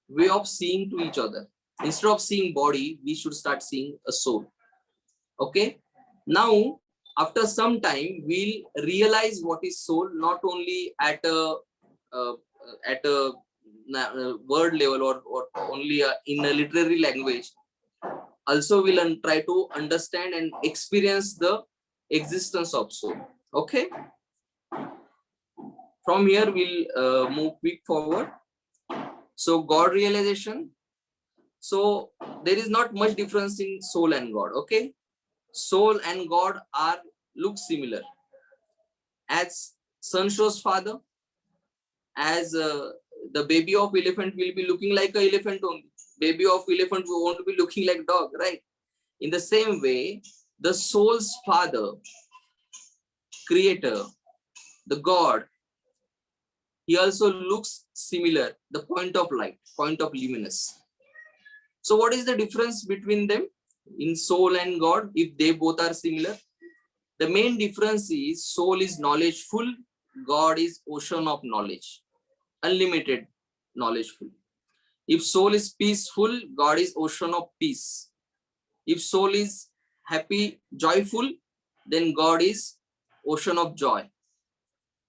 way of seeing to each other. Instead of seeing body, we should start seeing a soul. Okay. Now, after some time, we'll realize what is soul, not only at a word level, or only in a literary language. Also, we'll try to understand and experience the existence of soul. Okay. From here, we'll move quick forward. So, God realization. So, there is not much difference in soul and God. Okay. Soul and God look similar. As son shows father, as the baby of elephant will be looking like an elephant only. Baby of elephant won't be looking like dog, right? In the same way, the soul's father, creator, the God, he also looks similar, the point of light, point of luminous. So what is the difference between them in soul and God if they both are similar? The main difference is soul is knowledgeful, God is ocean of knowledge, unlimited knowledgeful. If soul is peaceful, God is ocean of peace. If soul is happy, joyful, then God is ocean of joy.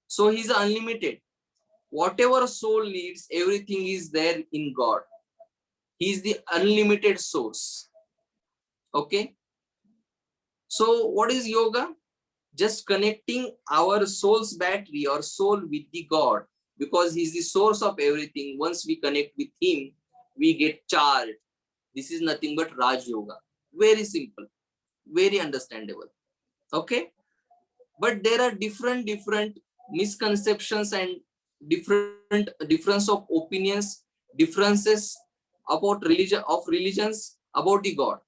So he's unlimited. Whatever soul needs, everything is there in God. He is the unlimited source. Okay. So what is yoga? Just connecting our soul's battery or soul with the God, because he is the source of everything. Once we connect with him, we get charged. This is nothing but Raj Yoga. Very simple, very understandable. Okay. But there are different misconceptions and difference of opinions, differences about religions about the God.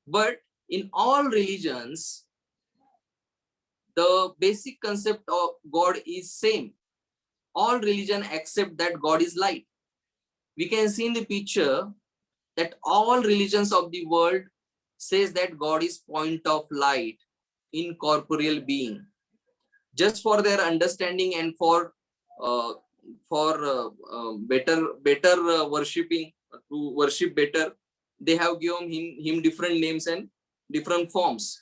But in all religions, the basic concept of God is same. All religion accept that God is light. We can see in the picture that all religions of the world says that God is point of light, incorporeal being. Just for their understanding and for better worshipping, to worship better, they have given him different names and different forms.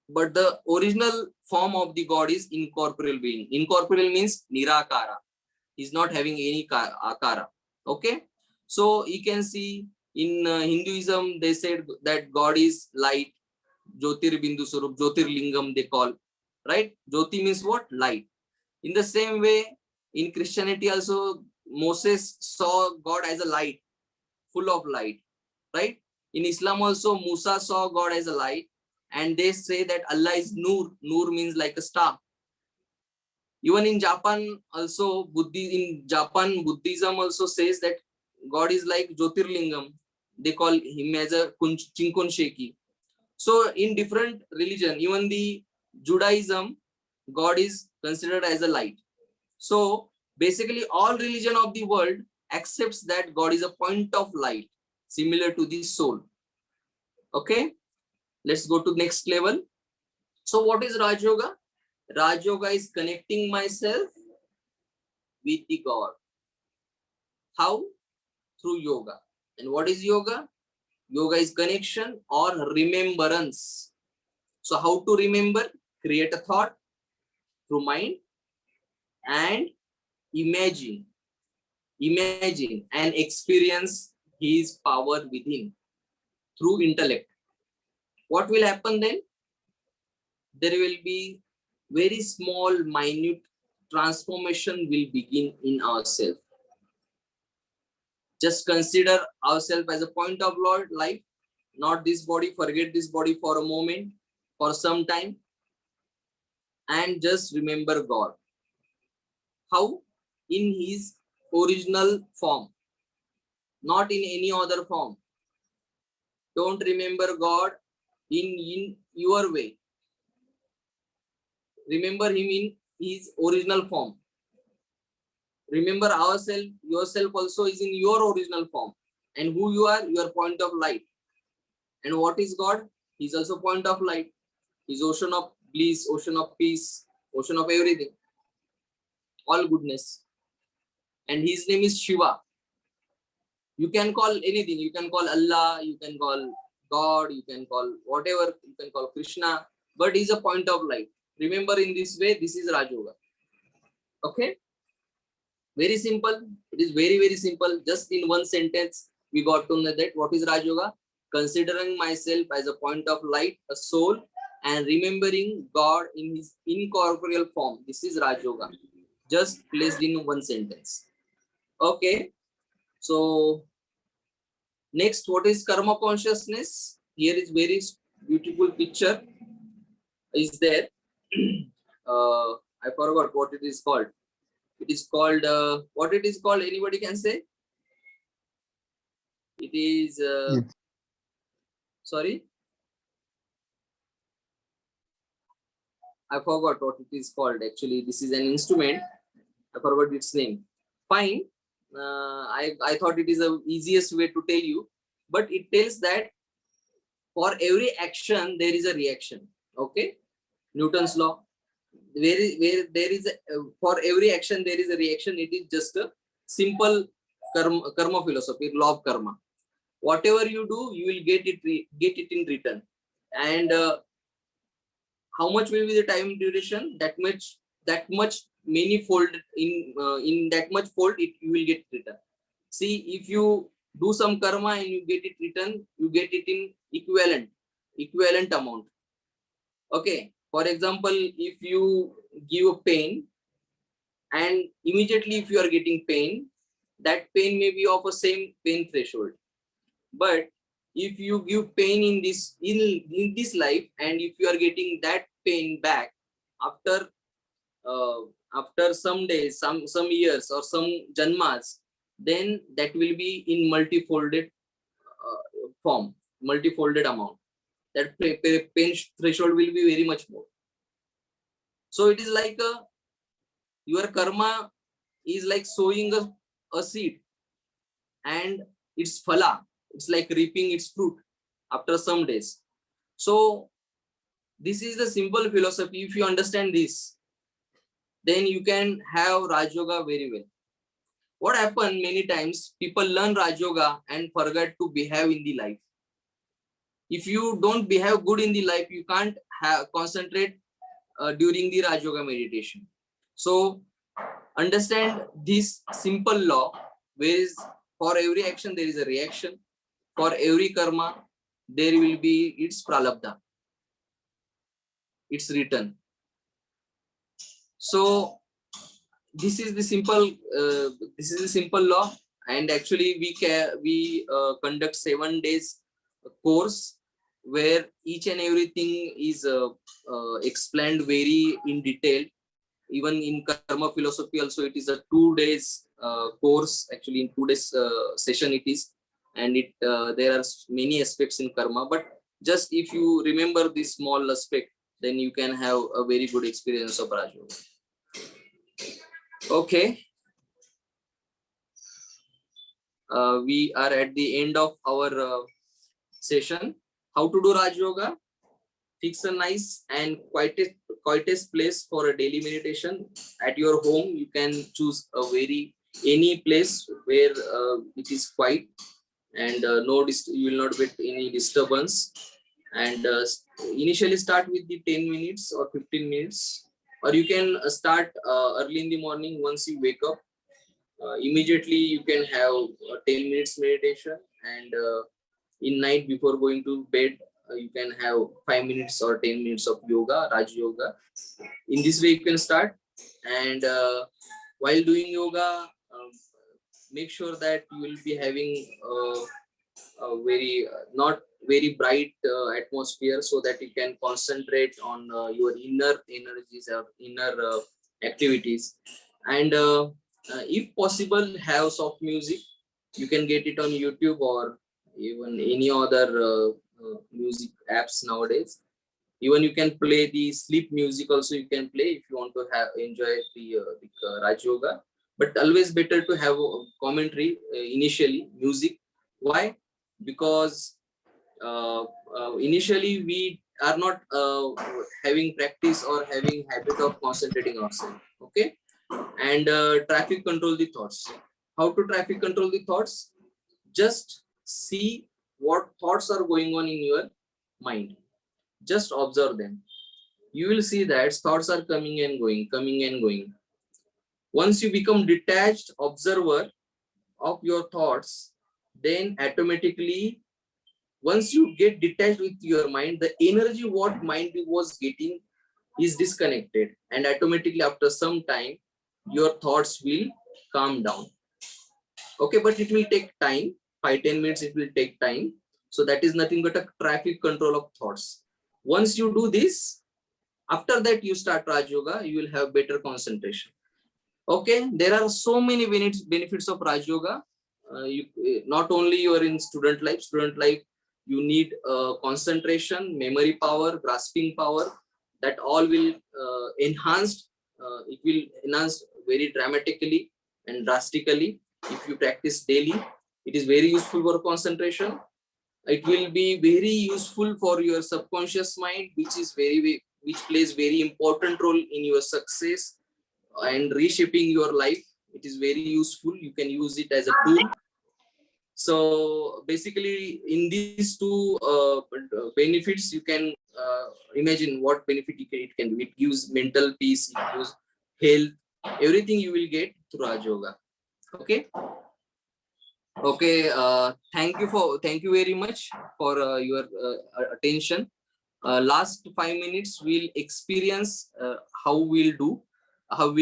But the original form of the God is incorporeal being. Incorporeal means nirakara. He's not having any akara. Okay. So you can see in Hinduism, they said that God is light. Jyotirbindu Swarup, Jyotirlingam they call. Right? Jyoti means what? Light. In the same way, in Christianity also, Moses saw God as a light, full of light. Right? In Islam also, Musa saw God as a light. And they say that Allah is Nur. Nur means like a star. Even in Japan also, Buddhism also says that God is like Jyotirlingam. They call him as a Chinkon Sheki. So in different religion, even the Judaism, God is considered as a light. So basically all religion of the world accepts that God is a point of light, similar to the soul. Okay. Let's go to next level. So what is Raj Yoga? Raj Yoga is connecting myself with the God. How? Through yoga. And what is yoga? Yoga is connection or remembrance. So how to remember? Create a thought through mind and imagine and experience his power within through intellect. What will happen then? There will be very small, minute transformation will begin in ourselves. Just consider ourselves as a point of life, not this body. Forget this body for a moment, for some time, and just remember God. How? In his original form, not in any other form. Don't remember God in your way. Remember him in his original form. Remember ourselves, yourself also is in your original form. And who you are, your point of light. And what is God? He's also point of light. He's ocean of bliss, ocean of peace, ocean of everything. All goodness. And his name is Shiva. You can call anything. You can call Allah, you can call God, you can call whatever, you can call Krishna, but he's a point of light. Remember in this way, this is Raj Yoga. Okay? Very simple. It is very, very simple. Just in one sentence, we got to know that what is Raj Yoga? Considering myself as a point of light, a soul, and remembering God in his incorporeal form. This is Raj Yoga. Just placed in one sentence. Okay. So next, what is karma consciousness? Here is very beautiful picture is there. I forgot what it is called. It is called, what it is called? Anybody can say? It is, sorry? I forgot what it is called. Actually, this is an instrument. I forgot its name. Fine. I thought it is the easiest way to tell you, but it tells that for every action, there is a reaction. Okay. Newton's law. Where there is for every action, there is a reaction. It is just a simple karma philosophy, law of karma. Whatever you do, you will get it in return. And how much will be the time duration? That much many-fold in that much fold you will get return. See, if you do some karma and you get it return, you get it in equivalent amount. Okay. For example, if you give a pain and immediately if you are getting pain, that pain may be of a same pain threshold. But if you give pain in this life and if you are getting that pain back after some days, some years or some janmas, then that will be in multifolded form, multifolded amount. That pain threshold will be very much more. So it is like your karma is like sowing a seed and it's phala. It's like reaping its fruit after some days. So this is the simple philosophy. If you understand this, then you can have Raj Yoga very well. What happened many times, people learn Raj Yoga and forget to behave in the life. If you don't behave good in the life, you can't concentrate during the Raj Yoga meditation. So understand this simple law, where is for every action there is a reaction. For every karma, there will be its pralabdha, its return. So this is the simple law, and actually we conduct 7 days course where each and everything is explained very in detail. Even in karma philosophy also, it is a 2 days course. Actually, in 2 days session it is, and there are many aspects in karma. But just if you remember this small aspect, then you can have a very good experience of Raj Yoga. Okay. We are at the end of our session. How to do Raj Yoga? Fix a nice and quietest place for a daily meditation. At your home, you can choose a very any place where it is quiet and you will not get any disturbance, and initially start with the 10 minutes or 15 minutes, or you can start early in the morning. Once you wake up, immediately you can have 10 minutes meditation, and in night before going to bed, you can have 5 minutes or 10 minutes of yoga, Raj Yoga. In this way you can start, and while doing yoga, make sure that you will be having very not very bright atmosphere, so that you can concentrate on your inner energies or inner activities. And if possible, have soft music. You can get it on YouTube or even any other music apps nowadays. Even you can play the sleep music also, you can play if you want to have enjoy the Raj Yoga. But always better to have a commentary initially music. Why? Because initially we are not having practice or having habit of concentrating ourselves. Okay, and traffic control the thoughts. How to traffic control the thoughts? Just see what thoughts are going on in your mind. Just observe them. You will see that thoughts are coming and going, coming and going. Once you become detached observer of your thoughts, then automatically, once you get detached with your mind, the energy what mind was getting is disconnected, and automatically after some time your thoughts will calm down. Okay, but it will take time. 5-10 minutes it will take time. So that is nothing but a traffic control of thoughts. Once you do this, after that you start Raj Yoga, you will have better concentration. Okay, there are so many benefits of Raj Yoga. Not only you are in student life, you need concentration, memory power, grasping power. That all will enhanced. It will enhance very dramatically and drastically if you practice daily. It is very useful for concentration. It will be very useful for your subconscious mind, which plays very important role in your success and reshaping your life. It is very useful. You can use it as a tool. So basically, in these two benefits, you can imagine what benefit it can do. It gives mental peace, it gives health, everything you will get through Raj Yoga. Okay. Okay. Thank you very much for your attention. Last 5 minutes, we'll experience how we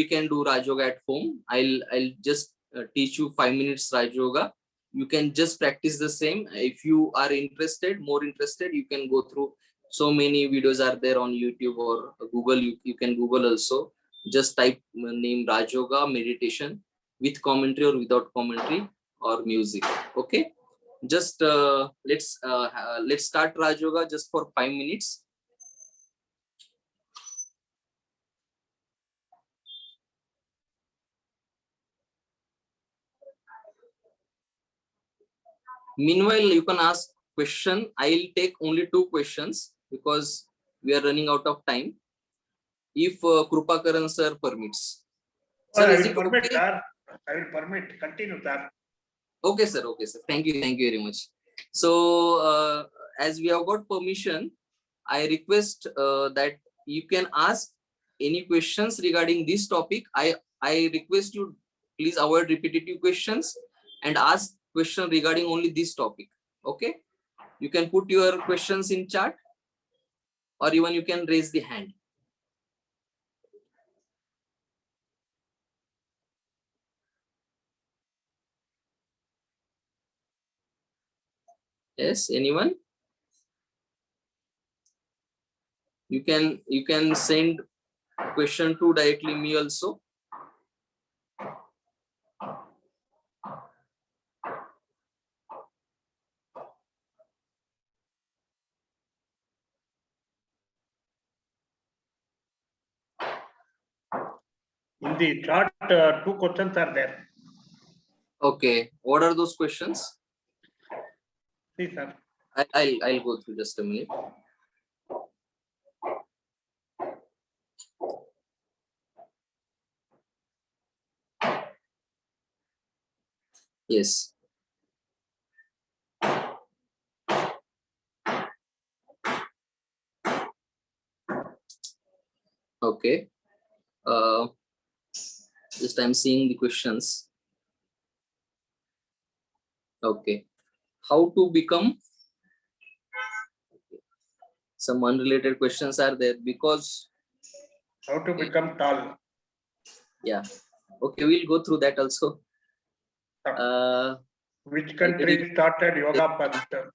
can do Raj Yoga at home. I'll just teach you 5 minutes Raj Yoga. You can just practice the same. If you are more interested, you can go through. So many videos are there on YouTube or Google. You can Google also. Just type name Raj Yoga meditation with commentary or without commentary or music. Okay. Just let's start Raj Yoga just for 5 minutes. Meanwhile, you can ask question. I'll take only 2 questions because we are running out of time. If Krupakaran sir permits. Sir, I is will it permit, okay? sir. I will permit. Continue, sir. Okay, sir. Okay, sir. Thank you very much. So, as we have got permission, I request that you can ask any questions regarding this topic. I request you please avoid repetitive questions and ask question regarding only this topic. Okay, you can put your questions in chat, or even you can raise the hand. Yes, anyone? You can send question to directly me also. In the chart, 2 questions are there. Okay, what are those questions? See, sir. I'll go through just a minute. Yes. Okay. Just I'm seeing the questions. Okay. How to become? Some unrelated questions are there because How to become tall? yeah. Okay, we'll go through that also. Which Already country started yoga first?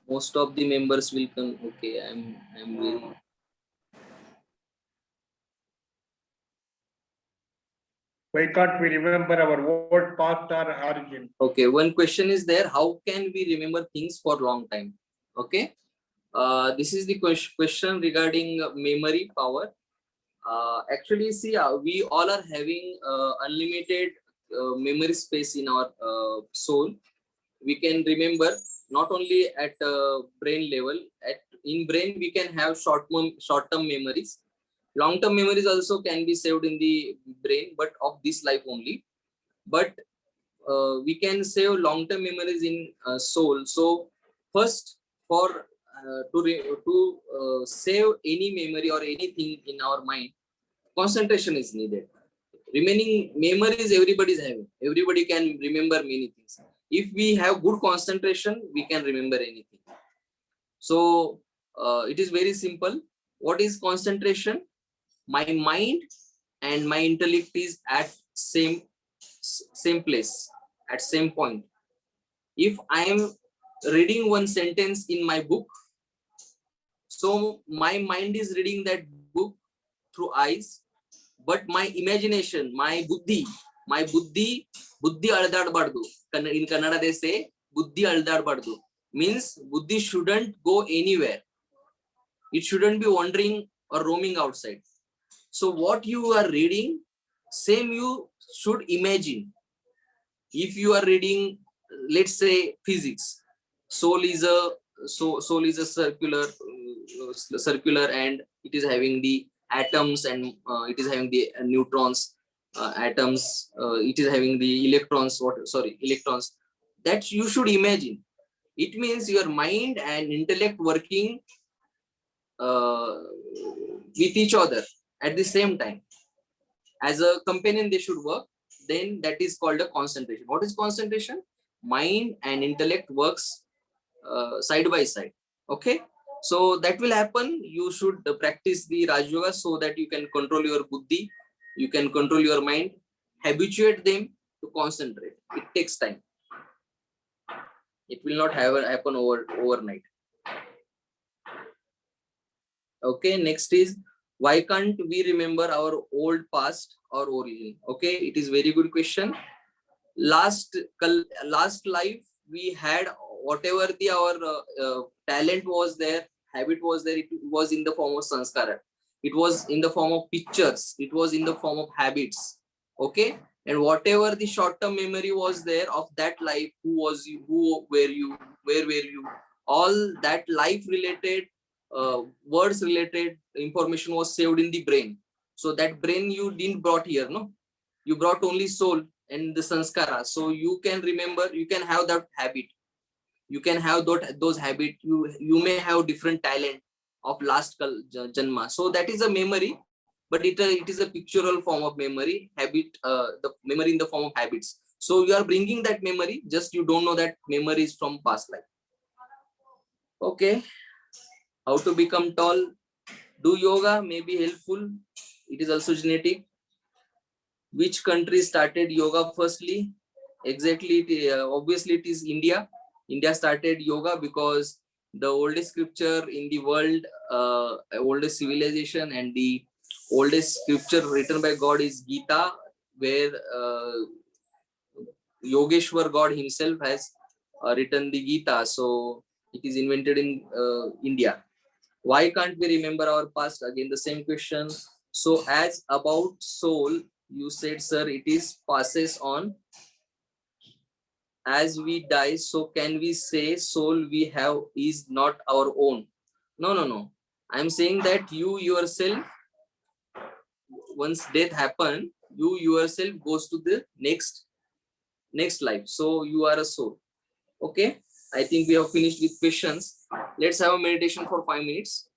most of the members will come. Okay, I'm very Why can't we remember our old past or origin? okay. One question is there. How can we remember things for long time? Okay. This is the question regarding memory power. Actually, see, we all are having unlimited memory space in our soul. We can remember not only at brain level. In brain, we can have short-term memories. Long-term memories also can be saved in the brain, but of this life only. But we can save long-term memories in soul. So first, for to save any memory or anything in our mind, concentration is needed. Remaining memories everybody is having. Everybody can remember many things. If we have good concentration, we can remember anything. So it is very simple. What is concentration? My mind and my intellect is at same place, at same point. If I am reading one sentence in my book, so my mind is reading that book through eyes, but my imagination, my buddhi aldadbadu. In Kannada they say buddhi aldadbadu, means buddhi shouldn't go anywhere. It shouldn't be wandering or roaming outside. So what you are reading, same you should imagine. If you are reading, let's say, physics, soul is a soul is a circular, and it is having the atoms, and it is having the neutrons, atoms, it is having the electrons. That you should imagine. It means your mind and intellect working with each other at the same time. As a companion they should work. Then that is called a concentration. What is concentration? Mind and intellect works side by side. Okay, so that will happen. You should practice the Raj Yoga so that you can control your buddhi, you can control your mind, habituate them to concentrate. It takes time. It will not happen overnight. Okay, next is, why can't we remember our old past or origin? Okay, it is very good question. Last life we had whatever our talent was there, habit was there, it was in the form of sanskara. It was in the form of pictures. It was in the form of habits. Okay, and whatever the short-term memory was there of that life, who was you, who were you, where were you, all that life related words related information was saved in the brain. So that brain you didn't brought here, no, you brought only soul and the sanskara. So you can remember, you can have that habit, you can have those habit, you may have different talent of last janma. So that is a memory, but it is a pictorial form of memory, habit, the memory in the form of habits. So you are bringing that memory, just you don't know that memory is from past life. Okay, how to become tall? Do yoga may be helpful. It is also genetic. Which country started yoga firstly? Exactly, obviously it is India. India started yoga because the oldest scripture in the world, oldest civilization, and the oldest scripture written by God is Gita, where Yogeshwar God himself has written the Gita. So it is invented in India. Why can't we remember our past? Again, the same question. So as about soul, you said, sir, it is passes on as we die. So can we say soul we have is not our own? No. I'm saying that you yourself, once death happen, you yourself goes to the next next life. So you are a soul. Okay, I think we have finished with questions. Let's have a meditation for 5 minutes.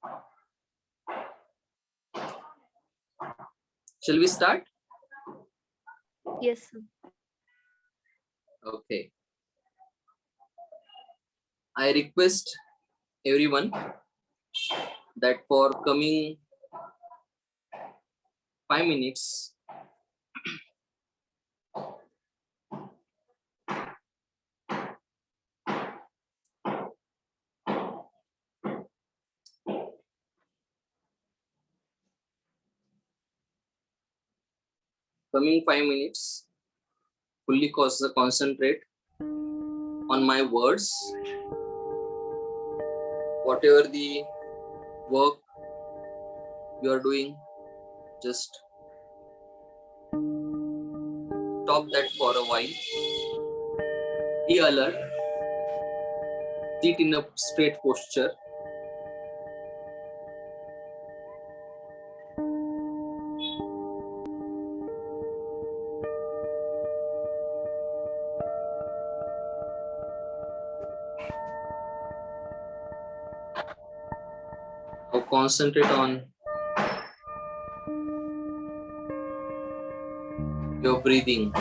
Shall we start? Yes, sir. Okay. I request everyone that for coming 5 minutes, fully concentrate on my words, whatever the work you are doing, just stop that for a while. Be alert. Sit in a straight posture. Now concentrate on your breathing.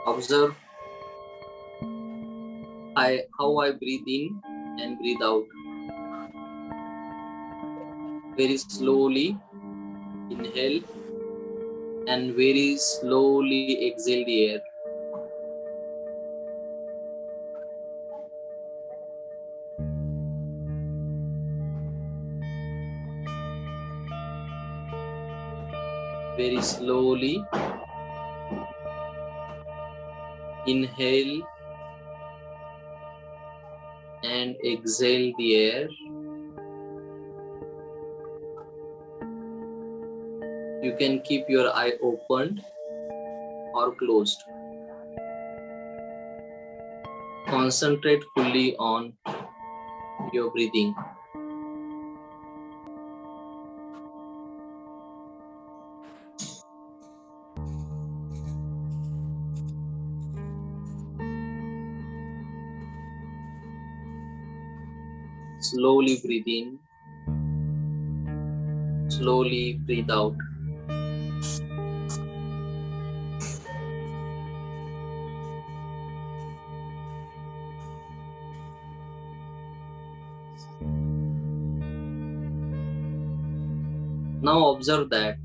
Observe how I breathe in and breathe out. Very slowly inhale and very slowly exhale the air. Very slowly inhale and exhale the air. You can keep your eye opened or closed. Concentrate fully on your breathing. Slowly breathe in. Slowly breathe out. Now observe that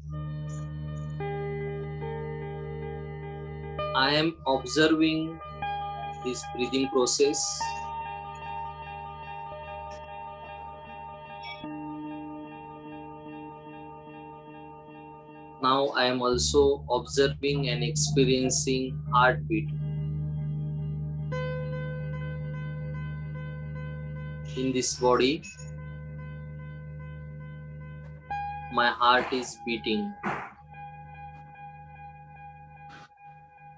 I am observing this breathing process. Now I am also observing and experiencing heartbeat in this body. My heart is beating.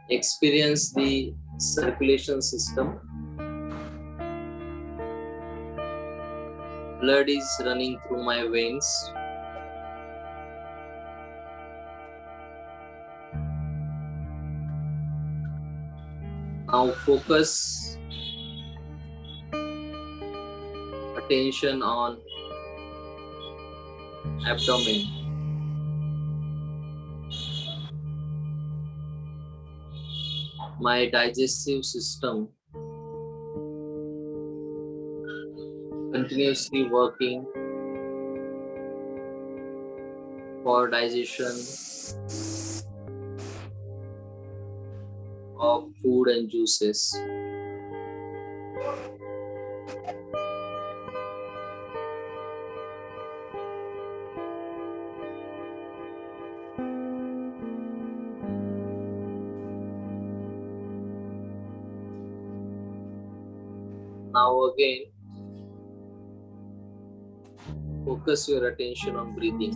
Experience the circulation system. Blood is running through my veins. Now focus attention on abdomen. My digestive system continuously working for digestion of food and juices. Now again, focus your attention on breathing.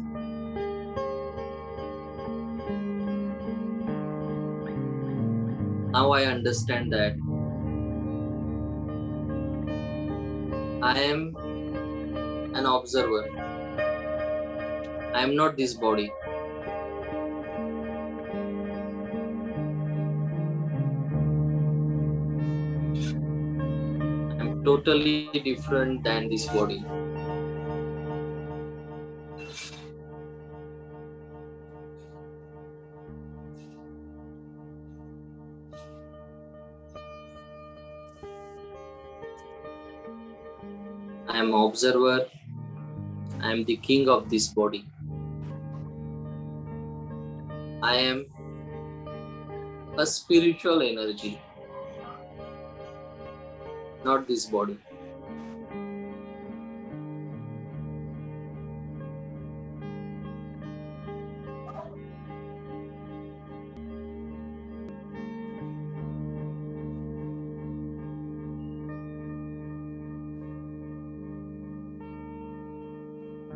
Now I understand that I am an observer. I am not this body. I am totally different than this body. I am observer. I am the king of this body. I am a spiritual energy, not this body.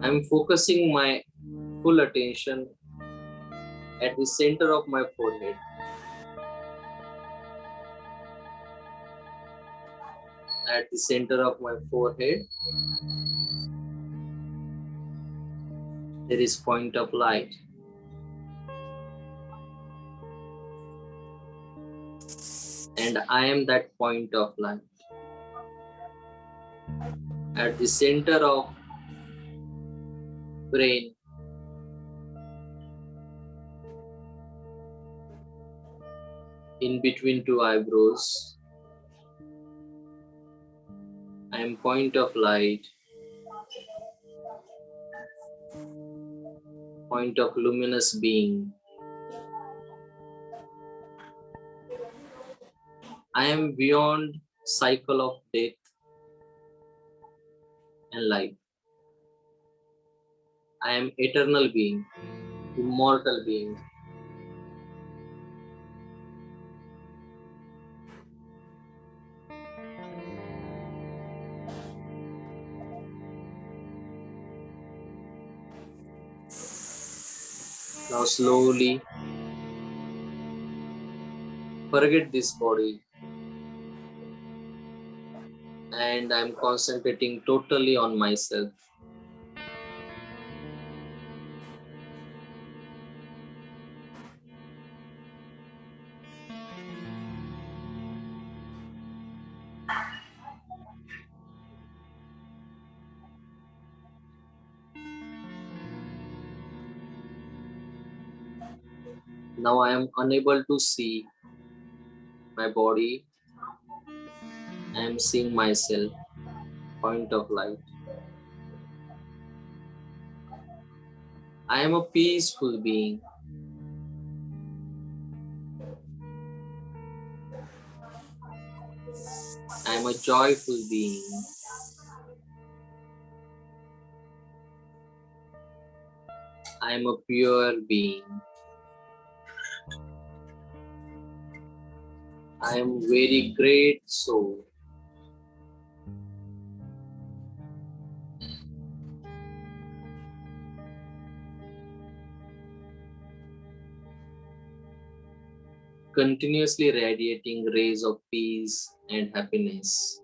I am focusing my full attention at the center of my forehead. At the center of my forehead, there is point of light. And I am that point of light. At the center of brain, in between two eyebrows, I am point of light, point of luminous being. I am beyond cycle of death and life. I am eternal being, immortal being. Now slowly forget this body and I am concentrating totally on myself. Now I am unable to see my body. I am seeing myself, point of light. I am a peaceful being. I am a joyful being. I am a pure being. I am very great soul. Continuously radiating rays of peace and happiness.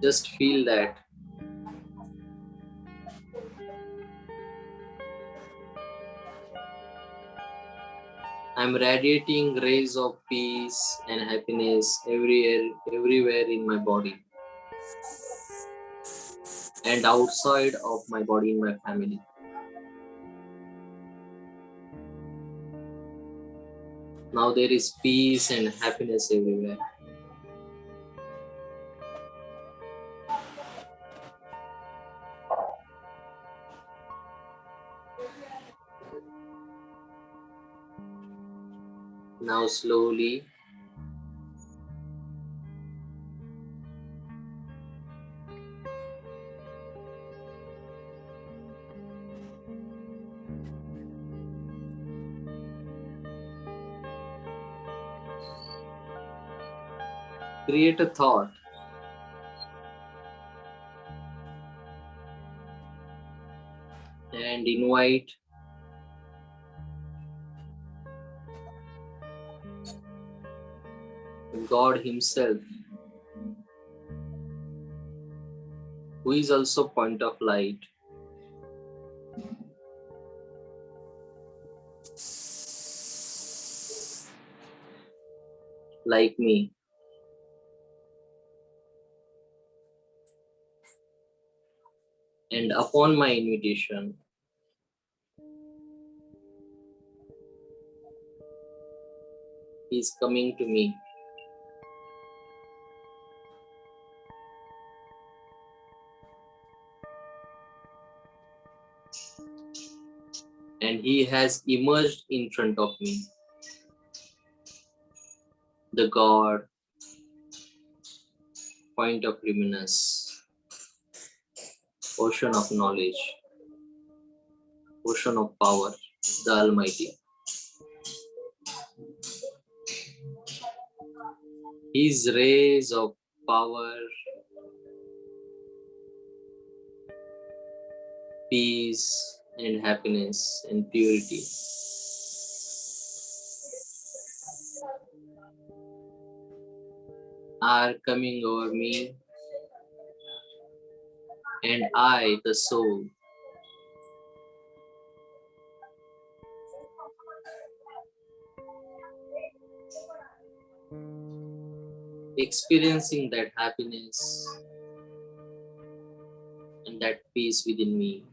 Just feel that. I'm radiating rays of peace and happiness everywhere in my body and outside of my body in my family. Now there is peace and happiness everywhere. Now slowly create a thought and invite God Himself, who is also point of light, like me. And upon my invitation, He is coming to me. And He has emerged in front of me. The God, point of luminous, ocean of knowledge, ocean of power, the Almighty. His rays of power, peace, and happiness and purity are coming over me, and I, the soul, experiencing that happiness and that peace within me.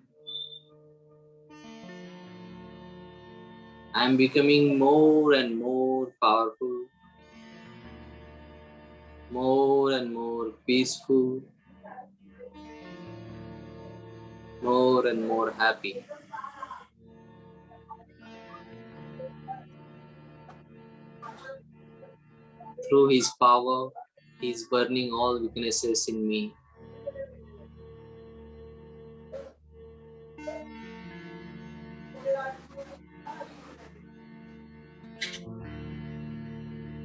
I am becoming more and more powerful, more and more peaceful, more and more happy. Through His power, He is burning all weaknesses in me.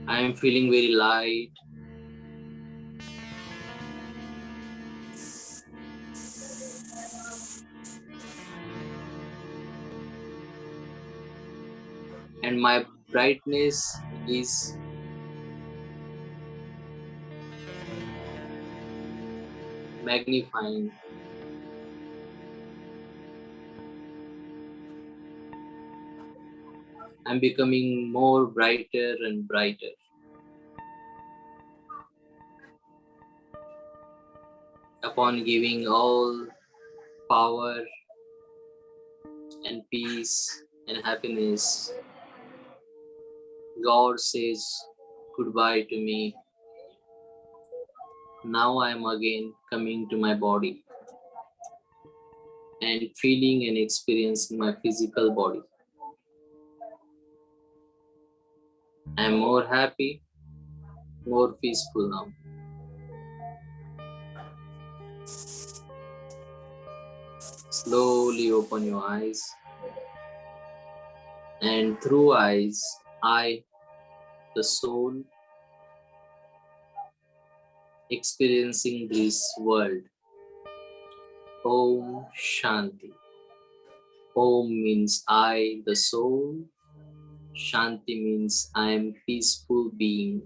I am feeling very light. And my brightness is magnifying. I'm becoming more brighter and brighter. Upon giving all power and peace and happiness, God says goodbye to me. Now I am again coming to my body and feeling and experiencing my physical body. I am more happy, more peaceful now. Slowly open your eyes, and through eyes, I, the soul, experiencing this world. Om Shanti. Om means I, the soul. Shanti means I am peaceful being.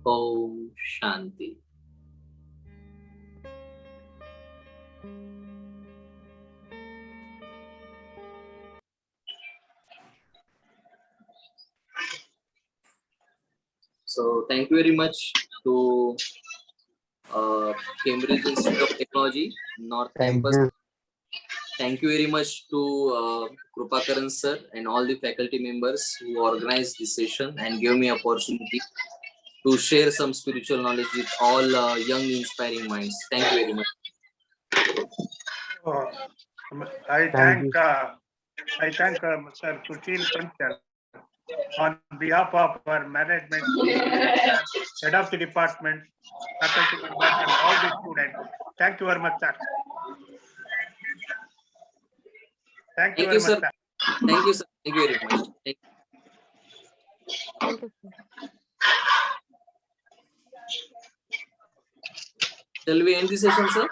Om Shanti. So thank you very much to Cambridge Institute of Technology, North Campus. Thank you very much to Krupakaran sir and all the faculty members who organized this session and gave me opportunity to share some spiritual knowledge with all young inspiring minds. Thank you very much. I thank Mr. Sushil Panchal on behalf of our management, head of the department, faculty members, and all the students. Thank you very much, sir. Thank you very much, sir. Thank you, sir. Thank you very much. Thank you, sir. Shall we end the session, sir?